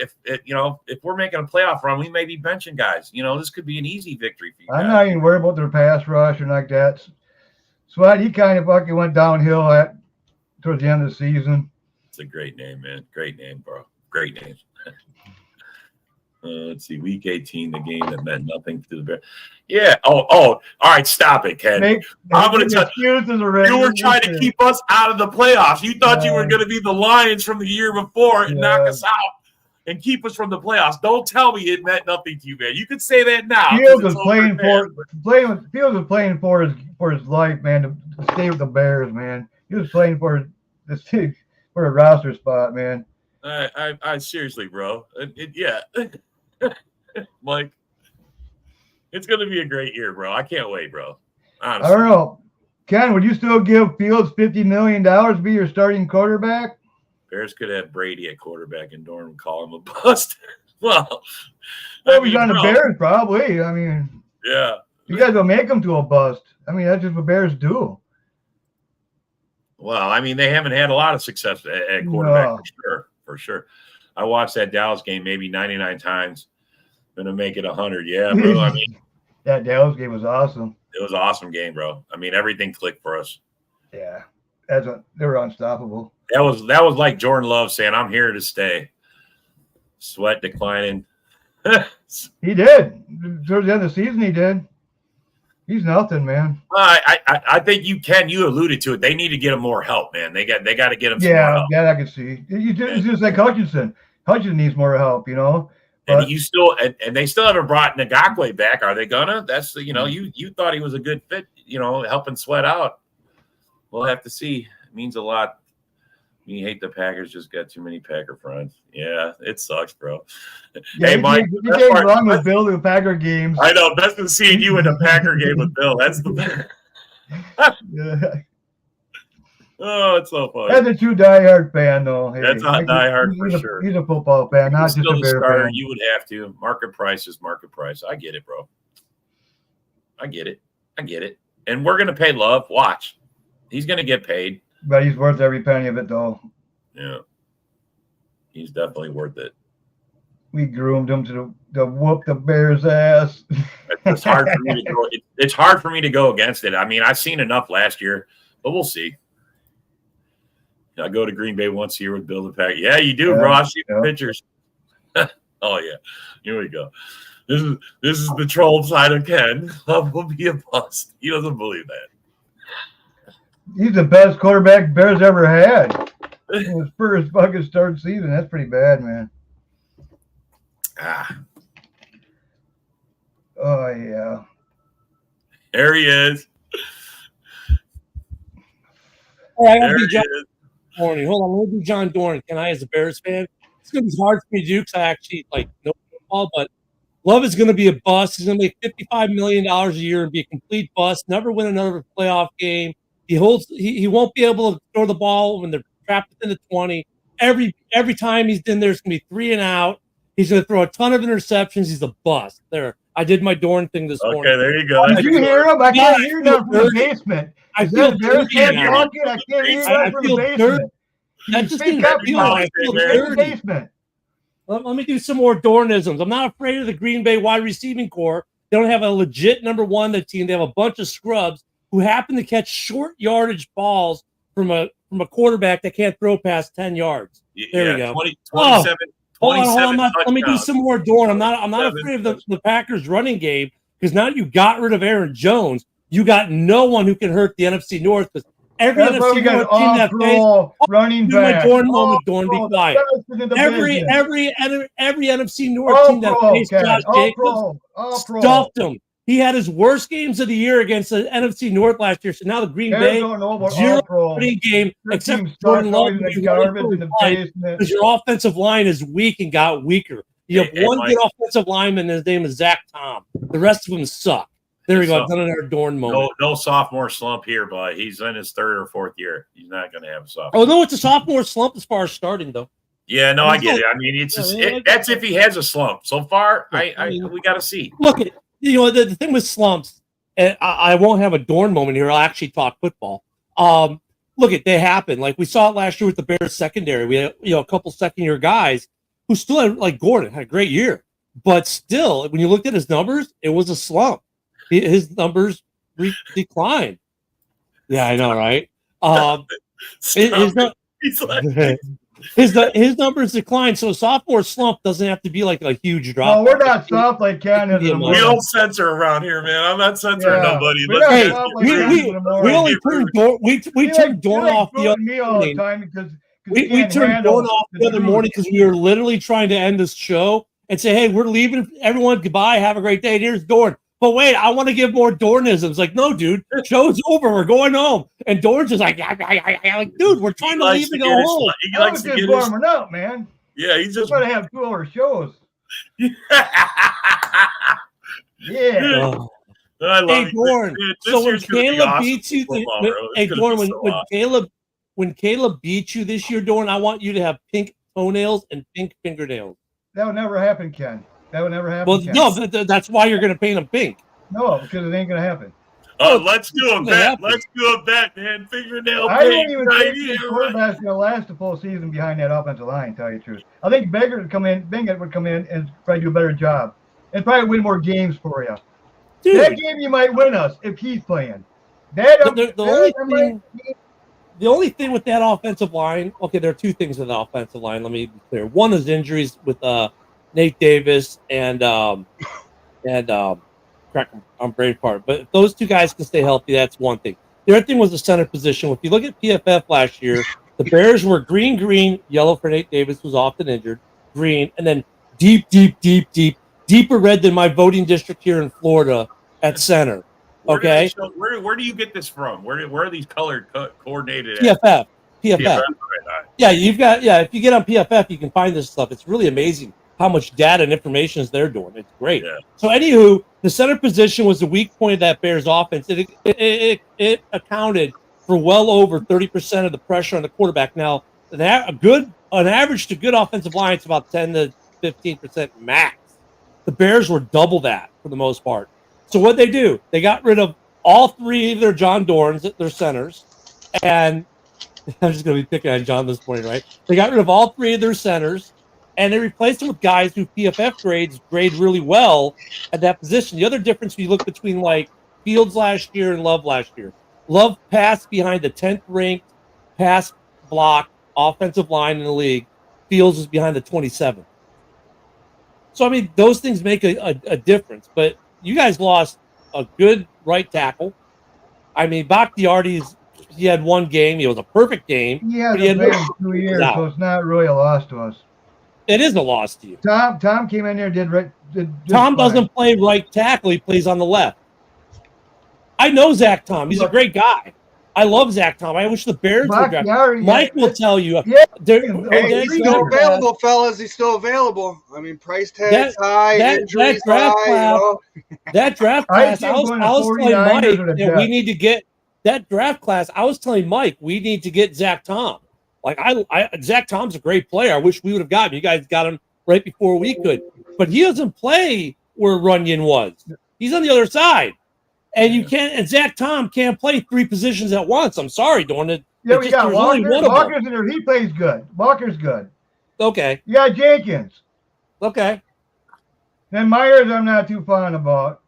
making a playoff run, we may be benching guys. This could be an easy victory for you. I'm not even worried about their pass rush or like that. Swat, he kind of fucking went downhill towards the end of the season. It's a great name, man. Great name, bro. Great name. Let's see. Week 18, the game that meant nothing to the Bears. Yeah. Oh. All right. Stop it, Ken. I'm going to tell you. You were trying to keep us out of the playoffs. You thought you were going to be the Lions from the year before and knock us out. and keep us from the playoffs. Don't tell me it meant nothing to you, man. You could say that now. Fields was playing for his life, man, to stay with the Bears, man. He was playing for a roster spot, man. I seriously, bro. Yeah, Mike, it's gonna be a great year, bro. I can't wait, bro. Honestly. I don't know, Ken. Would you still give Fields $50 million to be your starting quarterback? Bears could have Brady at quarterback and Dorn would call him a bust. Well, He's on the Bears, probably. I mean, yeah. You guys will make him to a bust. I mean, that's just what Bears do. Well, I mean, they haven't had a lot of success at quarterback for sure. I watched that Dallas game maybe 99 times. Gonna make it 100. Yeah, bro. I mean, that Dallas game was awesome. It was an awesome game, bro. I mean, everything clicked for us. Yeah, they were unstoppable. That was like Jordan Love saying, "I'm here to stay." Sweat declining. He did. Towards the end of the season, he did. He's nothing, man. I think you alluded to it. They need to get him more help, man. They got to get him some more help. Yeah, I can see. It's just like Hutchinson. Hutchinson needs more help, you know. And you still and they still haven't brought Ngakwe back. Are they gonna? That's you thought he was a good fit, helping Sweat out. We'll have to see. It means a lot. You hate the Packers, just got too many Packer friends. Yeah, it sucks, bro. Yeah, hey, Mike. You can't go wrong with Bill in Packer games. I know. Best than seeing you in a Packer game with Bill. That's the best. Yeah. Oh, it's so funny. That's a true diehard fan, though. Hey, that's not diehard for sure. He's a football fan, not just a Bear fan. You would have to. Market price is market price. I get it, bro. I get it. And we're going to pay Love. Watch. He's going to get paid. But he's worth every penny of it, though. Yeah. He's definitely worth it. We groomed him to whoop the Bears' ass. It's hard for me to go. It's hard for me to go against it. I mean, I've seen enough last year, but we'll see. I go to Green Bay once a year with Bill the Pack. Yeah, you do, bro. I see the pictures. Oh yeah, here we go. This is the troll side of Ken. Love will be a bust. He doesn't believe that. He's the best quarterback Bears ever had. In his first fucking start season. That's pretty bad, man. Oh yeah. There he is. All right, I'll be John Dorn. Hold on, let me be John Dorn. Can I, as a Bears fan? It's going to be hard for me to do because I actually know football, but Love is going to be a bust. He's going to make $55 million a year and be a complete bust. Never win another playoff game. He won't be able to throw the ball when they're trapped within the 20. Every time he's in there, it's going to be 3 and out. He's going to throw a ton of interceptions. He's a bust. There, I did my Dorn thing this morning. Okay, there you go. Did you hear him? I can't hear him from the basement. I feel dirty. I can't hear him from the basement. That just didn't feel like I feel dirty. Let me do some more Dornisms. I'm not afraid of the Green Bay wide receiving core. They don't have a legit number one on the team. They have a bunch of scrubs who happen to catch short yardage balls from a quarterback that can't throw past 10 yards. There we go. 27. Hold on. Let me do some more Dorn. I'm not afraid of the Packers running game because now you got rid of Aaron Jones. You got no one who can hurt the NFC North because every NFC North team that plays running back. My Dorn moment, Dorn, be quiet. Every NFC North team that faced Josh Jacobs stuffed him. He had his worst games of the year against the NFC North last year. So now the Green Bay zero running game except Jordan Love because your offensive line is weak and got weaker. You have one good offensive lineman, and his name is Zach Tom. The rest of them suck. There we go. Done another Dorn moment. No sophomore slump here, but he's in his 3rd or 4th year. He's not going to have a sophomore. Oh no, it's a sophomore slump as far as starting though. Yeah, no, I get it. I mean, that's if he has a slump. So far, we got to see. Look at the thing with slumps. And I won't have a Dorn moment here. I'll actually talk football. They happen. Like we saw it last year with the Bears secondary. We had a couple second-year guys who still had, like Gordon had a great year, but still, when you looked at his numbers, it was a slump. His numbers declined. Yeah, I know, right? His numbers declined, so a sophomore slump doesn't have to be like a huge drop. No, we're not soft like Canada. We don't censor around here, man. I'm not censoring nobody. We only turned Dorn off the me all the time because 'cause you We can't turned handle Dorn off the other truth. morning because we were literally trying to end this show and say, hey, we're leaving. Everyone, goodbye. Have a great day. And here's Dorn. But wait, I want to give more Dornisms. Like, no, dude, show's over. We're going home. And Dorn's just like, like, dude, we're trying to leave and go home. He I likes was to just get his. warming up, man. Yeah, he's We're just. going to have 2 hour shows. Yeah. I love Hey, it. Dorn. This So when year's gonna be Caleb awesome beats you, football, bro. It's hey, gonna Dorn, be so awesome. when Caleb beats you this year, Dorn, I want you to have pink toenails and pink fingernails. That would never happen, Ken. That would never happen, Well, Ken. no, that's why you're going to paint them pink. No, because it ain't going to happen. Let's do a bet. Let's do a bet, man. Fingernail I don't paint even right think here. the quarterback's going to last the full season behind that offensive line, tell you the truth. I think Bingert would come in and probably do a better job and probably win more games for you. Dude. That game you might win us if he's playing. The only thing with that offensive line, okay, there are 2 things with the offensive line. Let me be clear. One is injuries with Nate Davis and I'm brain part. But if those 2 guys can stay healthy, that's one thing. The other thing was the center position. If you look at PFF last year, the Bears were green, yellow for Nate Davis, was often injured, green, and then deeper red than my voting district here in Florida at center. Okay. Where do you get this from? Where are these colored coordinated PFF. PFF. Yeah, if you get on PFF, you can find this stuff. It's really amazing how much data and information is they're doing. It's great. Yeah. So anywho, the center position was the weak point of that Bears offense. It accounted for well over 30% of the pressure on the quarterback. Now, an average to good offensive line, it's about 10 to 15% max. The Bears were double that for the most part. So what they do, they got rid of all 3 of their John Dorns, their centers, and I'm just going to be picking on John this morning, right? They got rid of all 3 of their centers, and they replaced them with guys who PFF grade really well at that position. The other difference, when you look between like Fields last year and Love last year, Love passed behind the 10th ranked pass block offensive line in the league. Fields was behind the 27th. So, I mean, those things make a difference. But you guys lost a good right tackle. I mean, Bakhtiari's, he had 1 game. It was a perfect game. Yeah, but he had played in 2 years, so it's not really a loss to us. It is a loss to you. Tom came in there, did Tom fine. doesn't play right tackle. He plays on the left. I know Zach Tom. He's a great guy. I love Zach Tom. I wish the Bears would draft. Mike will tell you. Hey, he's still available, fellas. He's still available. I mean, price tag's high, injuries draft high. class, that draft class, I was telling Mike that we need to get that draft class. I was telling Mike we need to get Zach Tom. Like Zach Tom's a great player. I wish we would have gotten him. You guys got him right before we could, but he doesn't play where Runyon was. He's on the other side. And you can't, and Zach Tom can't play 3 positions at once. I'm sorry, Dorn. Yeah, we got Walker. Walker's in there. He plays good. Walker's good. Okay. You got Jenkins. Okay. Then Myers, I'm not too fond about.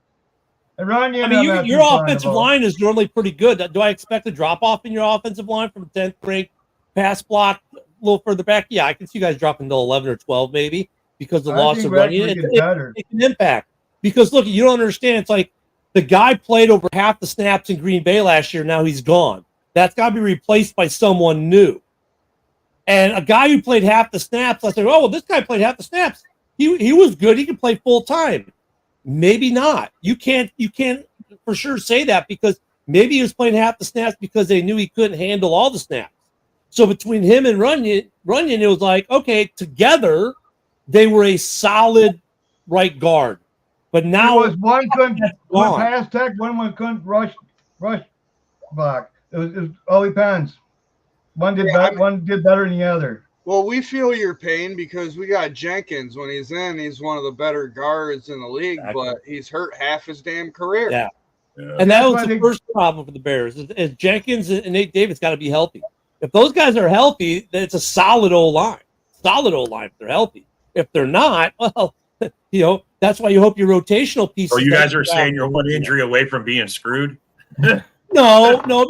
And Runyon, I mean, your offensive line is normally pretty good. Do I expect a drop off in your offensive line from 10th ranked pass block a little further back? Yeah, I can see you guys dropping to 11 or 12 maybe because the loss of Runyon. It can impact. Because look, you don't understand. It's like, the guy played over half the snaps in Green Bay last year. Now he's gone. That's got to be replaced by someone new. And a guy who played half the snaps, I said, oh, well, this guy played half the snaps. He was good. He can play full time. Maybe not. You can't for sure say that because maybe he was playing half the snaps because they knew he couldn't handle all the snaps. So between him and Runyon, it was like, okay, together they were a solid right guard. But now one couldn't pass tech, one couldn't rush block. It was all depends. One did better than the other. Well, we feel your pain because we got Jenkins. When he's in, he's one of the better guards in the league, but he's hurt half his damn career. Yeah. And that was the first problem for the Bears is Jenkins and Nate Davis got to be healthy. If those guys are healthy, then it's a solid O-line. Solid O-line if they're healthy. If they're not, well, that's why you hope your rotational piece. So you guys are saying you're 1 injury away from being screwed? No,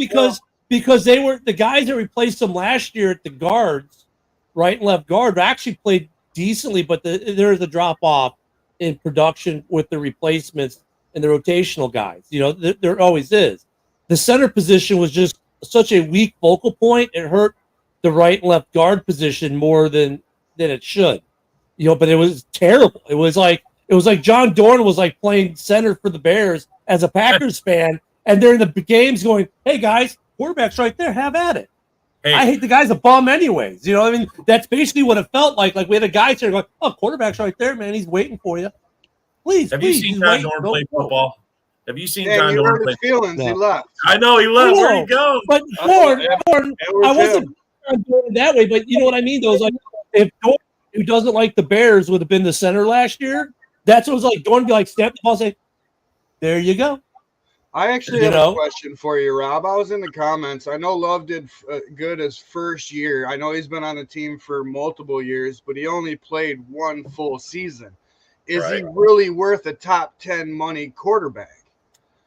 because they were the guys that replaced them last year at the guards, right and left guard, actually played decently, but there is a drop off in production with the replacements and the rotational guys. There always is. The center position was just such a weak focal point. It hurt the right and left guard position more than it should. But it was terrible. It was like John Dorn was like playing center for the Bears as a Packers fan, and they're in the games going, "Hey guys, quarterback's right there, have at it." Hey. I hate the guy's a bum anyways. You know what I mean? That's basically what it felt like. Like we had a guy here going, "Oh, quarterback's right there, man. He's waiting for you." Please, have you seen John Dorn play football? Have you seen John Dorn play feelings? No. He left. I know he left. Where'd he go? But Dorn, I wasn't doing that way. But you know what I mean? Though, like if Dorn, who doesn't like the Bears, would have been the center last year, that's what it was like. Dorn would be like, snap the ball, say, "There you go." I actually have a question for you, Rob. I was in the comments. I know Love did good his first year. I know he's been on the team for multiple years, but he only played one full season. Is he really worth a top 10 money quarterback?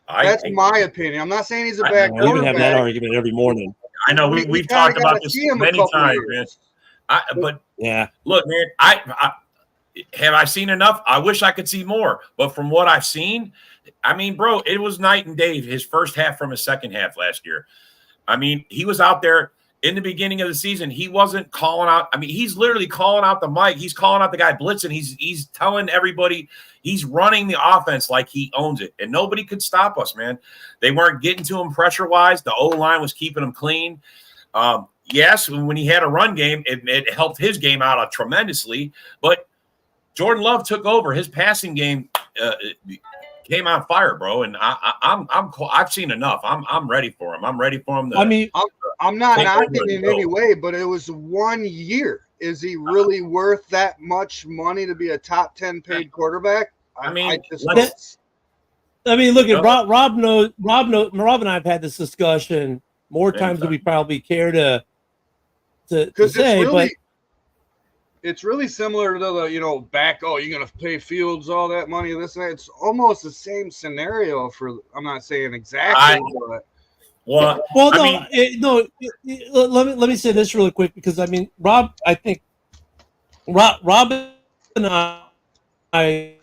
That's my opinion. I'm not saying he's a bad quarterback. We have that argument every morning. I know we've talked about this many times, man. But look, man, I have I seen enough? I wish I could see more. But from what I've seen, I mean, bro, it was night and day his first half from his second half last year. I mean, he was out there in the beginning of the season. He wasn't calling out. I mean, he's literally calling out the mic. He's calling out the guy blitzing. He's telling everybody he's running the offense like he owns it. And nobody could stop us, man. They weren't getting to him pressure-wise. The O-line was keeping him clean. Yes, when he had a run game, it helped his game out tremendously. But Jordan Love took over. His passing game came on fire, bro. And I've seen enough. I'm ready for him. I'm ready for him. I'm not knocking in any way, but it was 1 year. Is he really worth that much money to be a top 10 paid quarterback? Look at Rob and I have had this discussion more times than we probably care to say, but it's really similar to the, you're going to pay Fields all that money, this and that. It's almost the same scenario I'm not saying exactly, but. Let me say this really quick, because I mean, Rob and I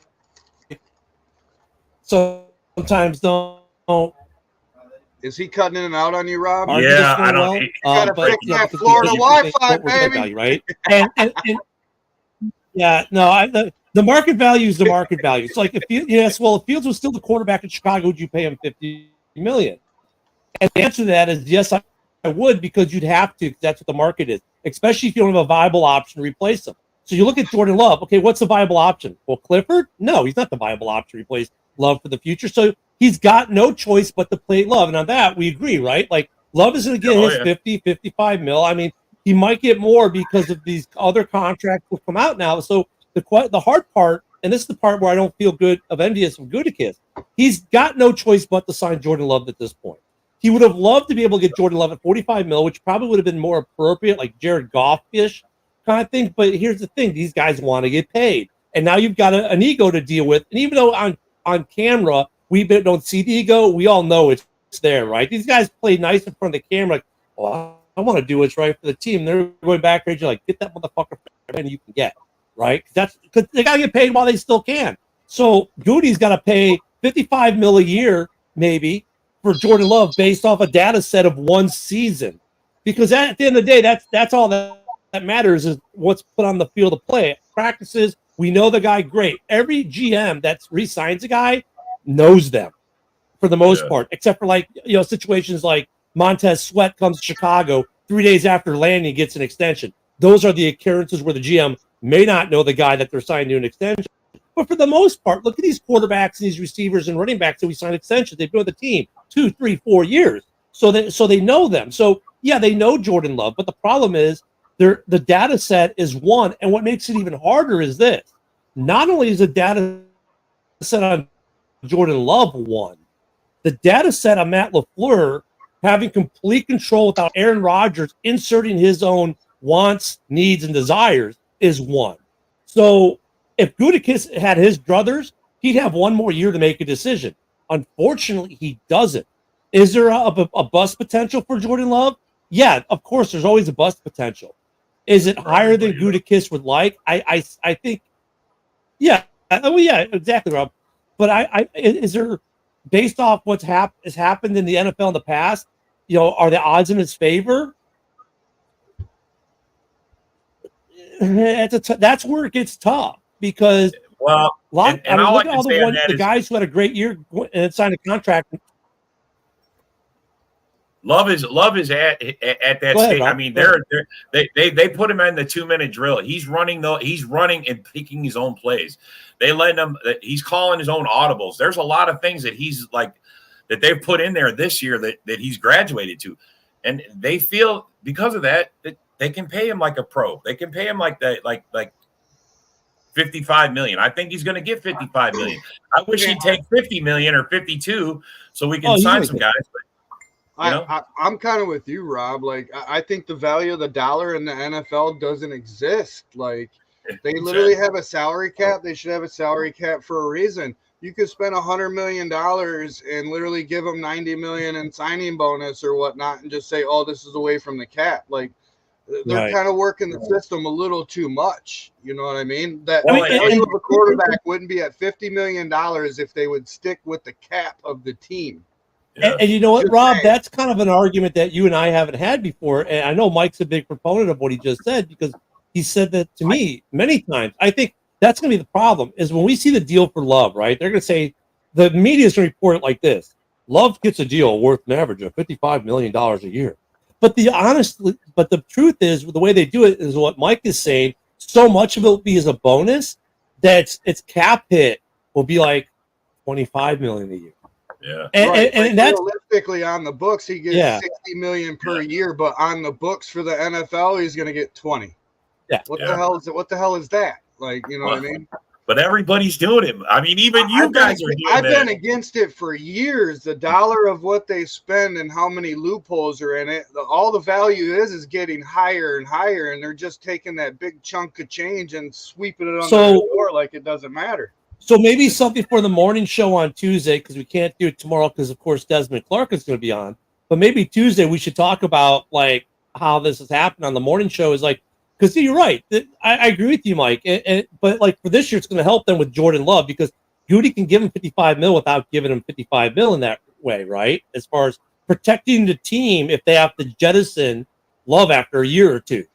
sometimes don't. Is he cutting in and out on you, Rob? Yeah, I don't. You gotta fix that Florida Wi-Fi, baby. Right? and yeah, no, the market value is the market value. It's like if Fields was still the quarterback in Chicago, would you pay him $50 million? And the answer to that is yes, I would, because you'd have to. That's what the market is, especially if you don't have a viable option to replace him. So you look at Jordan Love. Okay, what's the viable option? Well, Clifford? No, he's not the viable option to replace Love for the future. So he's got no choice but to play Love. And on that, we agree, right? Like, Love is going to get his 50, 55 mil. I mean, he might get more because of these other contracts will come out now. So the hard part, and this is the part where I don't feel envious of Gutekunst, he's got no choice but to sign Jordan Love at this point. He would have loved to be able to get Jordan Love at 45 mil, which probably would have been more appropriate, like Jared Goff-ish kind of thing. But here's the thing. These guys want to get paid. And now you've got an ego to deal with. And even though on camera, we don't see the ego, we all know it's there, right? These guys play nice in front of the camera. Like, oh, I want to do what's right for the team. They're going back there, like, get that motherfucker and you can get, right? That's because they got to get paid while they still can. So Goody's got to pay 55 mil a year, maybe, for Jordan Love based off a data set of one season. Because at the end of the day, that's all that matters is what's put on the field of play. Practices, we know the guy great. Every GM that re-signs a guy knows them for the most part, except for situations like Montez Sweat comes to Chicago 3 days after landing, gets an extension. Those are the occurrences where the GM may not know the guy that they're signing to an extension. But for the most part, look at these quarterbacks and these receivers and running backs that we signed extensions. They've been with the team 2, 3, 4 years. So they know them. So, yeah, they know Jordan Love. But the problem is the data set is one. And what makes it even harder is this. Not only is the data set on Jordan Love one, the data set on Matt LaFleur having complete control without Aaron Rodgers inserting his own wants, needs, and desires is one. So if Gutekunst had his druthers, he'd have one more year to make a decision. Unfortunately, he doesn't. Is there a bust potential for Jordan Love? Yeah, of course, there's always a bust potential. Is it higher than Gutekunst would like? I think, yeah. Oh, yeah, exactly, Rob. But is there, based off what's has happened in the NFL in the past, are the odds in his favor? that's where it gets tough because Well, look at all the is guys who had a great year and signed a contract. Love is at that Go ahead, stage. Rob. I mean, Go they put him in the 2-minute drill. He's running and picking his own plays. They let him. He's calling his own audibles. There's a lot of things that he's like that they've put in there this year that he's graduated to, and they feel because of that they can pay him like a pro. They can pay him like that, like $55 million. I think he's going to get $55 million. I wish he'd take $50 million or 52 so we can sign some guys. But, I'm kind of with you, Rob. Like, I think the value of the dollar in the NFL doesn't exist. Like, they literally have a salary cap. They should have a salary cap for a reason. You could spend $100 million and literally give them $90 million in signing bonus or whatnot, and just say, "Oh, this is away from the cap." Like, they're kind of working the system a little too much. You know what I mean? That value of a quarterback wouldn't be at $50 million if they would stick with the cap of the team. Yeah. And you know what, Rob? That's kind of an argument that you and I haven't had before. And I know Mike's a big proponent of what he just said because he said that to me many times. I think that's going to be the problem is when we see the deal for Love, right? They're going to say the media is going to report it like this. Love gets a deal worth an average of $55 million a year. But the truth is the way they do it is what Mike is saying. So much of it will be as a bonus that its cap hit will be like $25 million a year. Yeah, and that's realistically on the books. He gets $60 million per year, but on the books for the NFL, he's going to get 20. Yeah, what the hell is it? What the hell is that? Like, you know what I mean? But everybody's doing it. I mean, even you guys are doing it. I've been against it for years. The dollar of what they spend and how many loopholes are in it. All the value is getting higher and higher, and they're just taking that big chunk of change and sweeping it on the floor like it doesn't matter. So maybe something for the morning show on Tuesday because we can't do it tomorrow because, of course, Desmond Clark is going to be on. But maybe Tuesday we should talk about like how this has happened on the morning show. Is like because you're right. I agree with you, Mike. But like for this year, it's going to help them with Jordan Love because Goody can give him $55 million without giving him $55 million in that way, right? As far as protecting the team if they have to jettison Love after a year or two,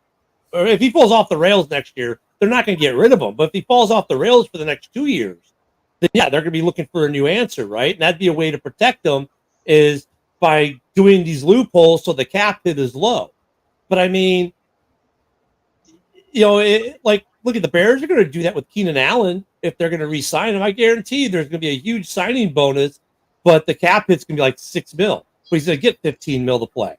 or if he falls off the rails next year. They're not going to get rid of him. But if he falls off the rails for the next 2 years, then yeah, they're going to be looking for a new answer, right? And that'd be a way to protect them is by doing these loopholes so the cap hit is low. But I mean, you know, like look at the Bears are going to do that with Keenan Allen if they're going to re-sign him. I guarantee you there's going to be a huge signing bonus, but the cap hit's going to be like $6 million. So he's going to get $15 million to play.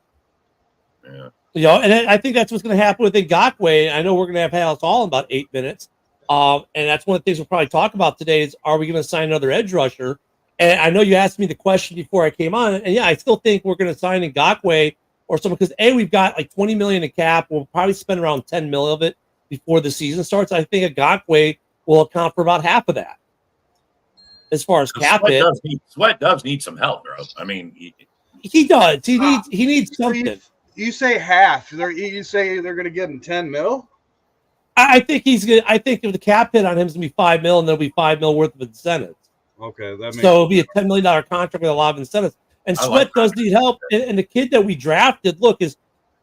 Yeah. You know, and I think that's what's going to happen with Ngakoue. I know we're going to have Hallis all in about 8 minutes. And that's one of the things we'll probably talk about today is, are we going to sign another edge rusher? And I know you asked me the question before I came on. And, yeah, I still think we're going to sign Ngakoue or someone because, A, we've got like $20 million in cap. We'll probably spend around $10 million of it before the season starts. I think Ngakoue will account for about half of that as far as cap hit. Sweat does need some help, bro. I mean, he does. He needs something. You say half. You say they're going to give him $10 million? I think he's good. I think if the cap hit on him is going to be $5 million, there'll be $5 million worth of incentives. Okay, that makes so it'll be a $10 million contract with a lot of incentives. And Sweat does need help. And the kid that we drafted, look, is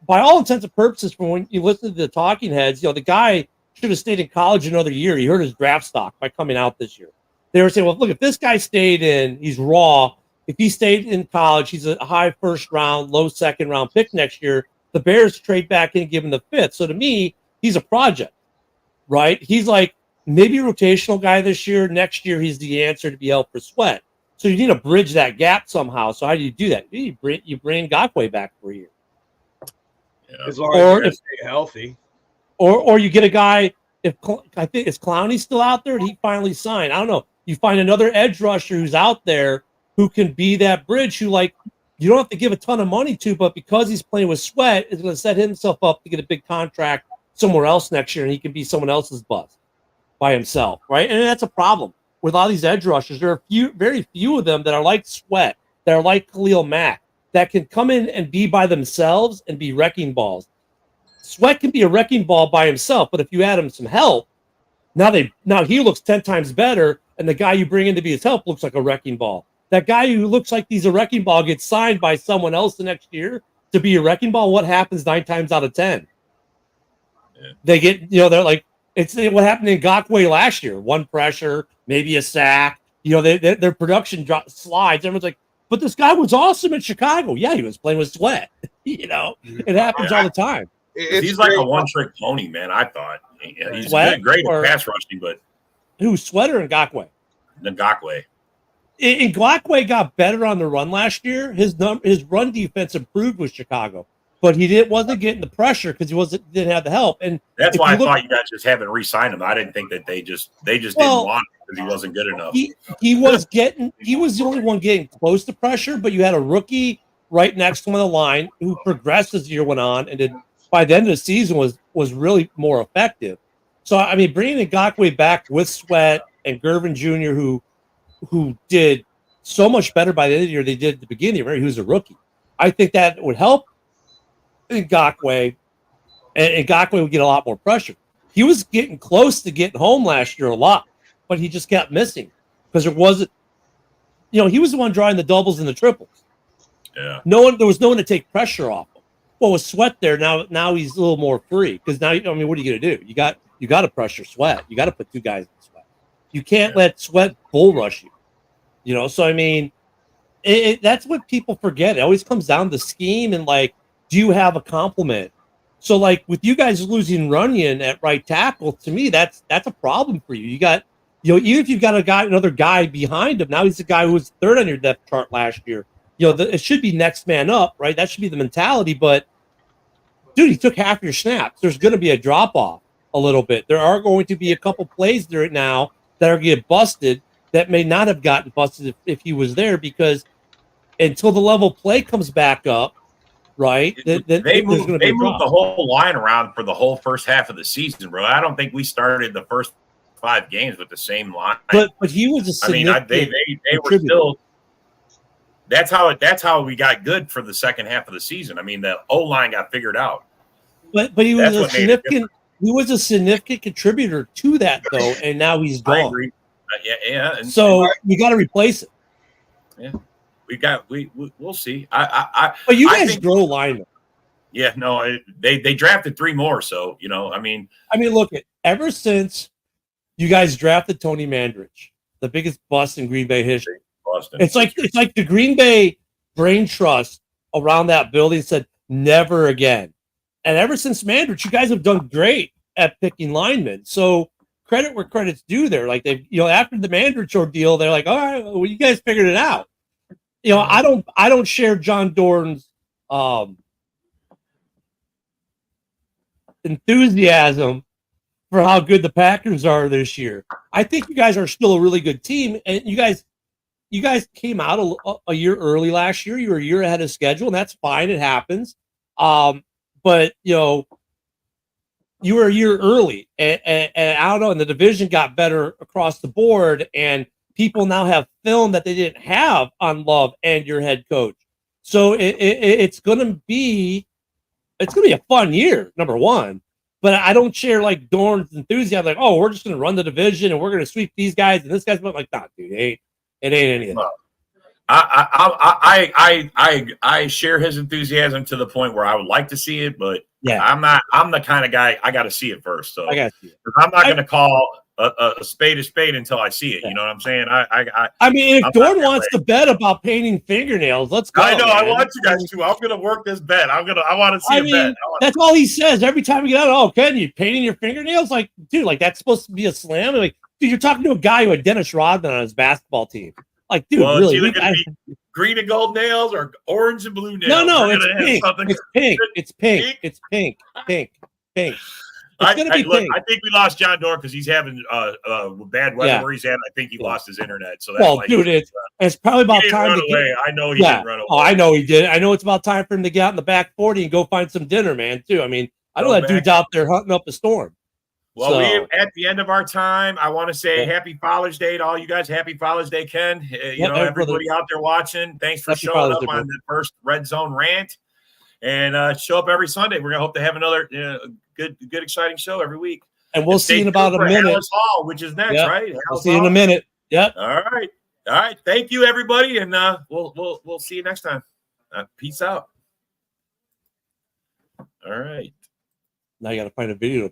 by all intents and purposes, from when you listen to the talking heads, you know, the guy should have stayed in college another year. He hurt his draft stock by coming out this year. They were saying, well, look, if this guy stayed in, he's raw. If he stayed in college, he's a high first round, low second round pick next year. The Bears trade back in and give him the fifth. So to me, he's a project, right? He's like maybe a rotational guy this year. Next year, he's the answer to be helped for Sweat. So you need to bridge that gap somehow. So how do you do that? You bring Ngakoue back for a year. Yeah. As long as you stay healthy. Or you get a guy, I think is Clowney still out there? He finally signed. I don't know. You find another edge rusher who's out there who can be that bridge who, like, you don't have to give a ton of money to, but because he's playing with Sweat, is going to set himself up to get a big contract somewhere else next year, and he can be someone else's buzz by himself, right? And that's a problem with all these edge rushers. There are very few of them that are like Sweat, that are like Khalil Mack, that can come in and be by themselves and be wrecking balls. Sweat can be a wrecking ball by himself, but if you add him some help, now he looks 10 times better, and the guy you bring in to be his help looks like a wrecking ball. That guy who looks like he's a wrecking ball gets signed by someone else the next year to be a wrecking ball. What happens 9 times out of 10? They get, they're like, it's what happened in Ngakoue last year. One pressure, maybe a sack. Their production slides. Everyone's like, but this guy was awesome in Chicago. Yeah, he was playing with sweat. It happens all the time. He's like a one-trick pony, man. I thought he's great at pass rushing, but who, Sweat or Ngakoue? Ngakoue. Ngakoue got better on the run last year. His run defense improved with Chicago, but he wasn't getting the pressure because he didn't have the help. And that's why I thought you guys just haven't re-signed him. I didn't think that they just didn't want him because he wasn't good enough. He was the only one getting close to pressure, but you had a rookie right next to him on the line who progressed as the year went on, and by the end of the season was really more effective. So I mean, bringing Ngakoue back with Sweat and Gervin Jr., who did so much better by the end of the year they did at the beginning of the year. He was a rookie. I think that would help Ngakoue, and Ngakoue would get a lot more pressure. He was getting close to getting home last year a lot, but he just kept missing because there wasn't, he was the one drawing the doubles and the triples. Yeah. There was no one to take pressure off him. Well, with Sweat there, now he's a little more free because now, what are you going to do? You got to pressure Sweat. You got to put two guys in Sweat. You can't let Sweat bull rush you. So I mean, that's what people forget. It always comes down to scheme and do you have a complement? So with you guys losing Runyon at right tackle, to me that's a problem for you. You got even if you've got another guy behind him, now he's the guy who was third on your depth chart last year. It should be next man up, right? That should be the mentality. But dude, he took half your snaps. There's going to be a drop off a little bit. There are going to be a couple plays there now that are going to get busted that may not have gotten busted if he was there, because until the level play comes back up, right? They moved the whole line around for the whole first half of the season, bro. I don't think we started the first 5 games with the same line. But he was a significant they were still. That's how we got good for the second half of the season. I mean, the O-line got figured out. But he was a significant. He was a significant contributor to that, though, and now he's gone. I agree. Yeah. So you got to replace it. Yeah, we'll see. But you guys grow linemen. Yeah, no, they drafted 3 more. So I mean, look, ever since you guys drafted Tony Mandrich, the biggest bust in Green Bay history. Boston. It's like the Green Bay brain trust around that building said never again. And ever since Mandrich, you guys have done great at picking linemen. So credit where credit's due there. They after the Mandrich ordeal, they're like, all right, well, you guys figured it out. I don't share John Dorn's enthusiasm for how good the Packers are this year. I think you guys are still a really good team, and you guys came out a year early last year. You were a year ahead of schedule, and that's fine. It happens. But you were a year early, and I don't know. And the division got better across the board, and people now have film that they didn't have on Love and your head coach. So it's gonna be a fun year, number one. But I don't share Dorn's enthusiasm. Oh, we're just gonna run the division and we're gonna sweep these guys and this guy's not dude, it ain't any of that. I share his enthusiasm to the point where I would like to see it, but yeah, I'm the kind of guy I got to see it first. So I got to see it. I'm not going to call a spade until I see it. Yeah. You know what I'm saying? I mean, if Dorn wants to bet about painting fingernails, let's go. I know. Man. I want you guys to. I'm going to work this bet. I want to see a bet. That's all he says every time we get out. Oh, Ken, you painting your fingernails? Dude, that's supposed to be a slam. Dude, you're talking to a guy who had Dennis Rodman on his basketball team. Dude, well, really? It's either going to be green and gold nails or orange and blue nails. No, it's pink. It's pink. It's pink. It's pink. Pink. Pink. It's going to be pink. I think we lost John Dorn because he's having bad weather where he's at. I think he lost his internet. So that's dude, it's probably about time to get. I know he didn't run away. Oh, I know he did. I know it's about time for him to get out in the back 40 and go find some dinner, man. Too. I mean, I know that dude's out there hunting up a storm. Well, we're at the end of our time. I want to say Happy Father's Day to all you guys. Happy Father's Day, Ken. Everybody out there watching, thanks for showing up on the first Red Zone Rant. And show up every Sunday. We're going to hope to have another good, exciting show every week. And we'll see in about a minute. Harris Hall, which is next, right? We'll see you in a minute. Yep. All right. Thank you, everybody. And we'll see you next time. Peace out. All right. Now I got to find a video to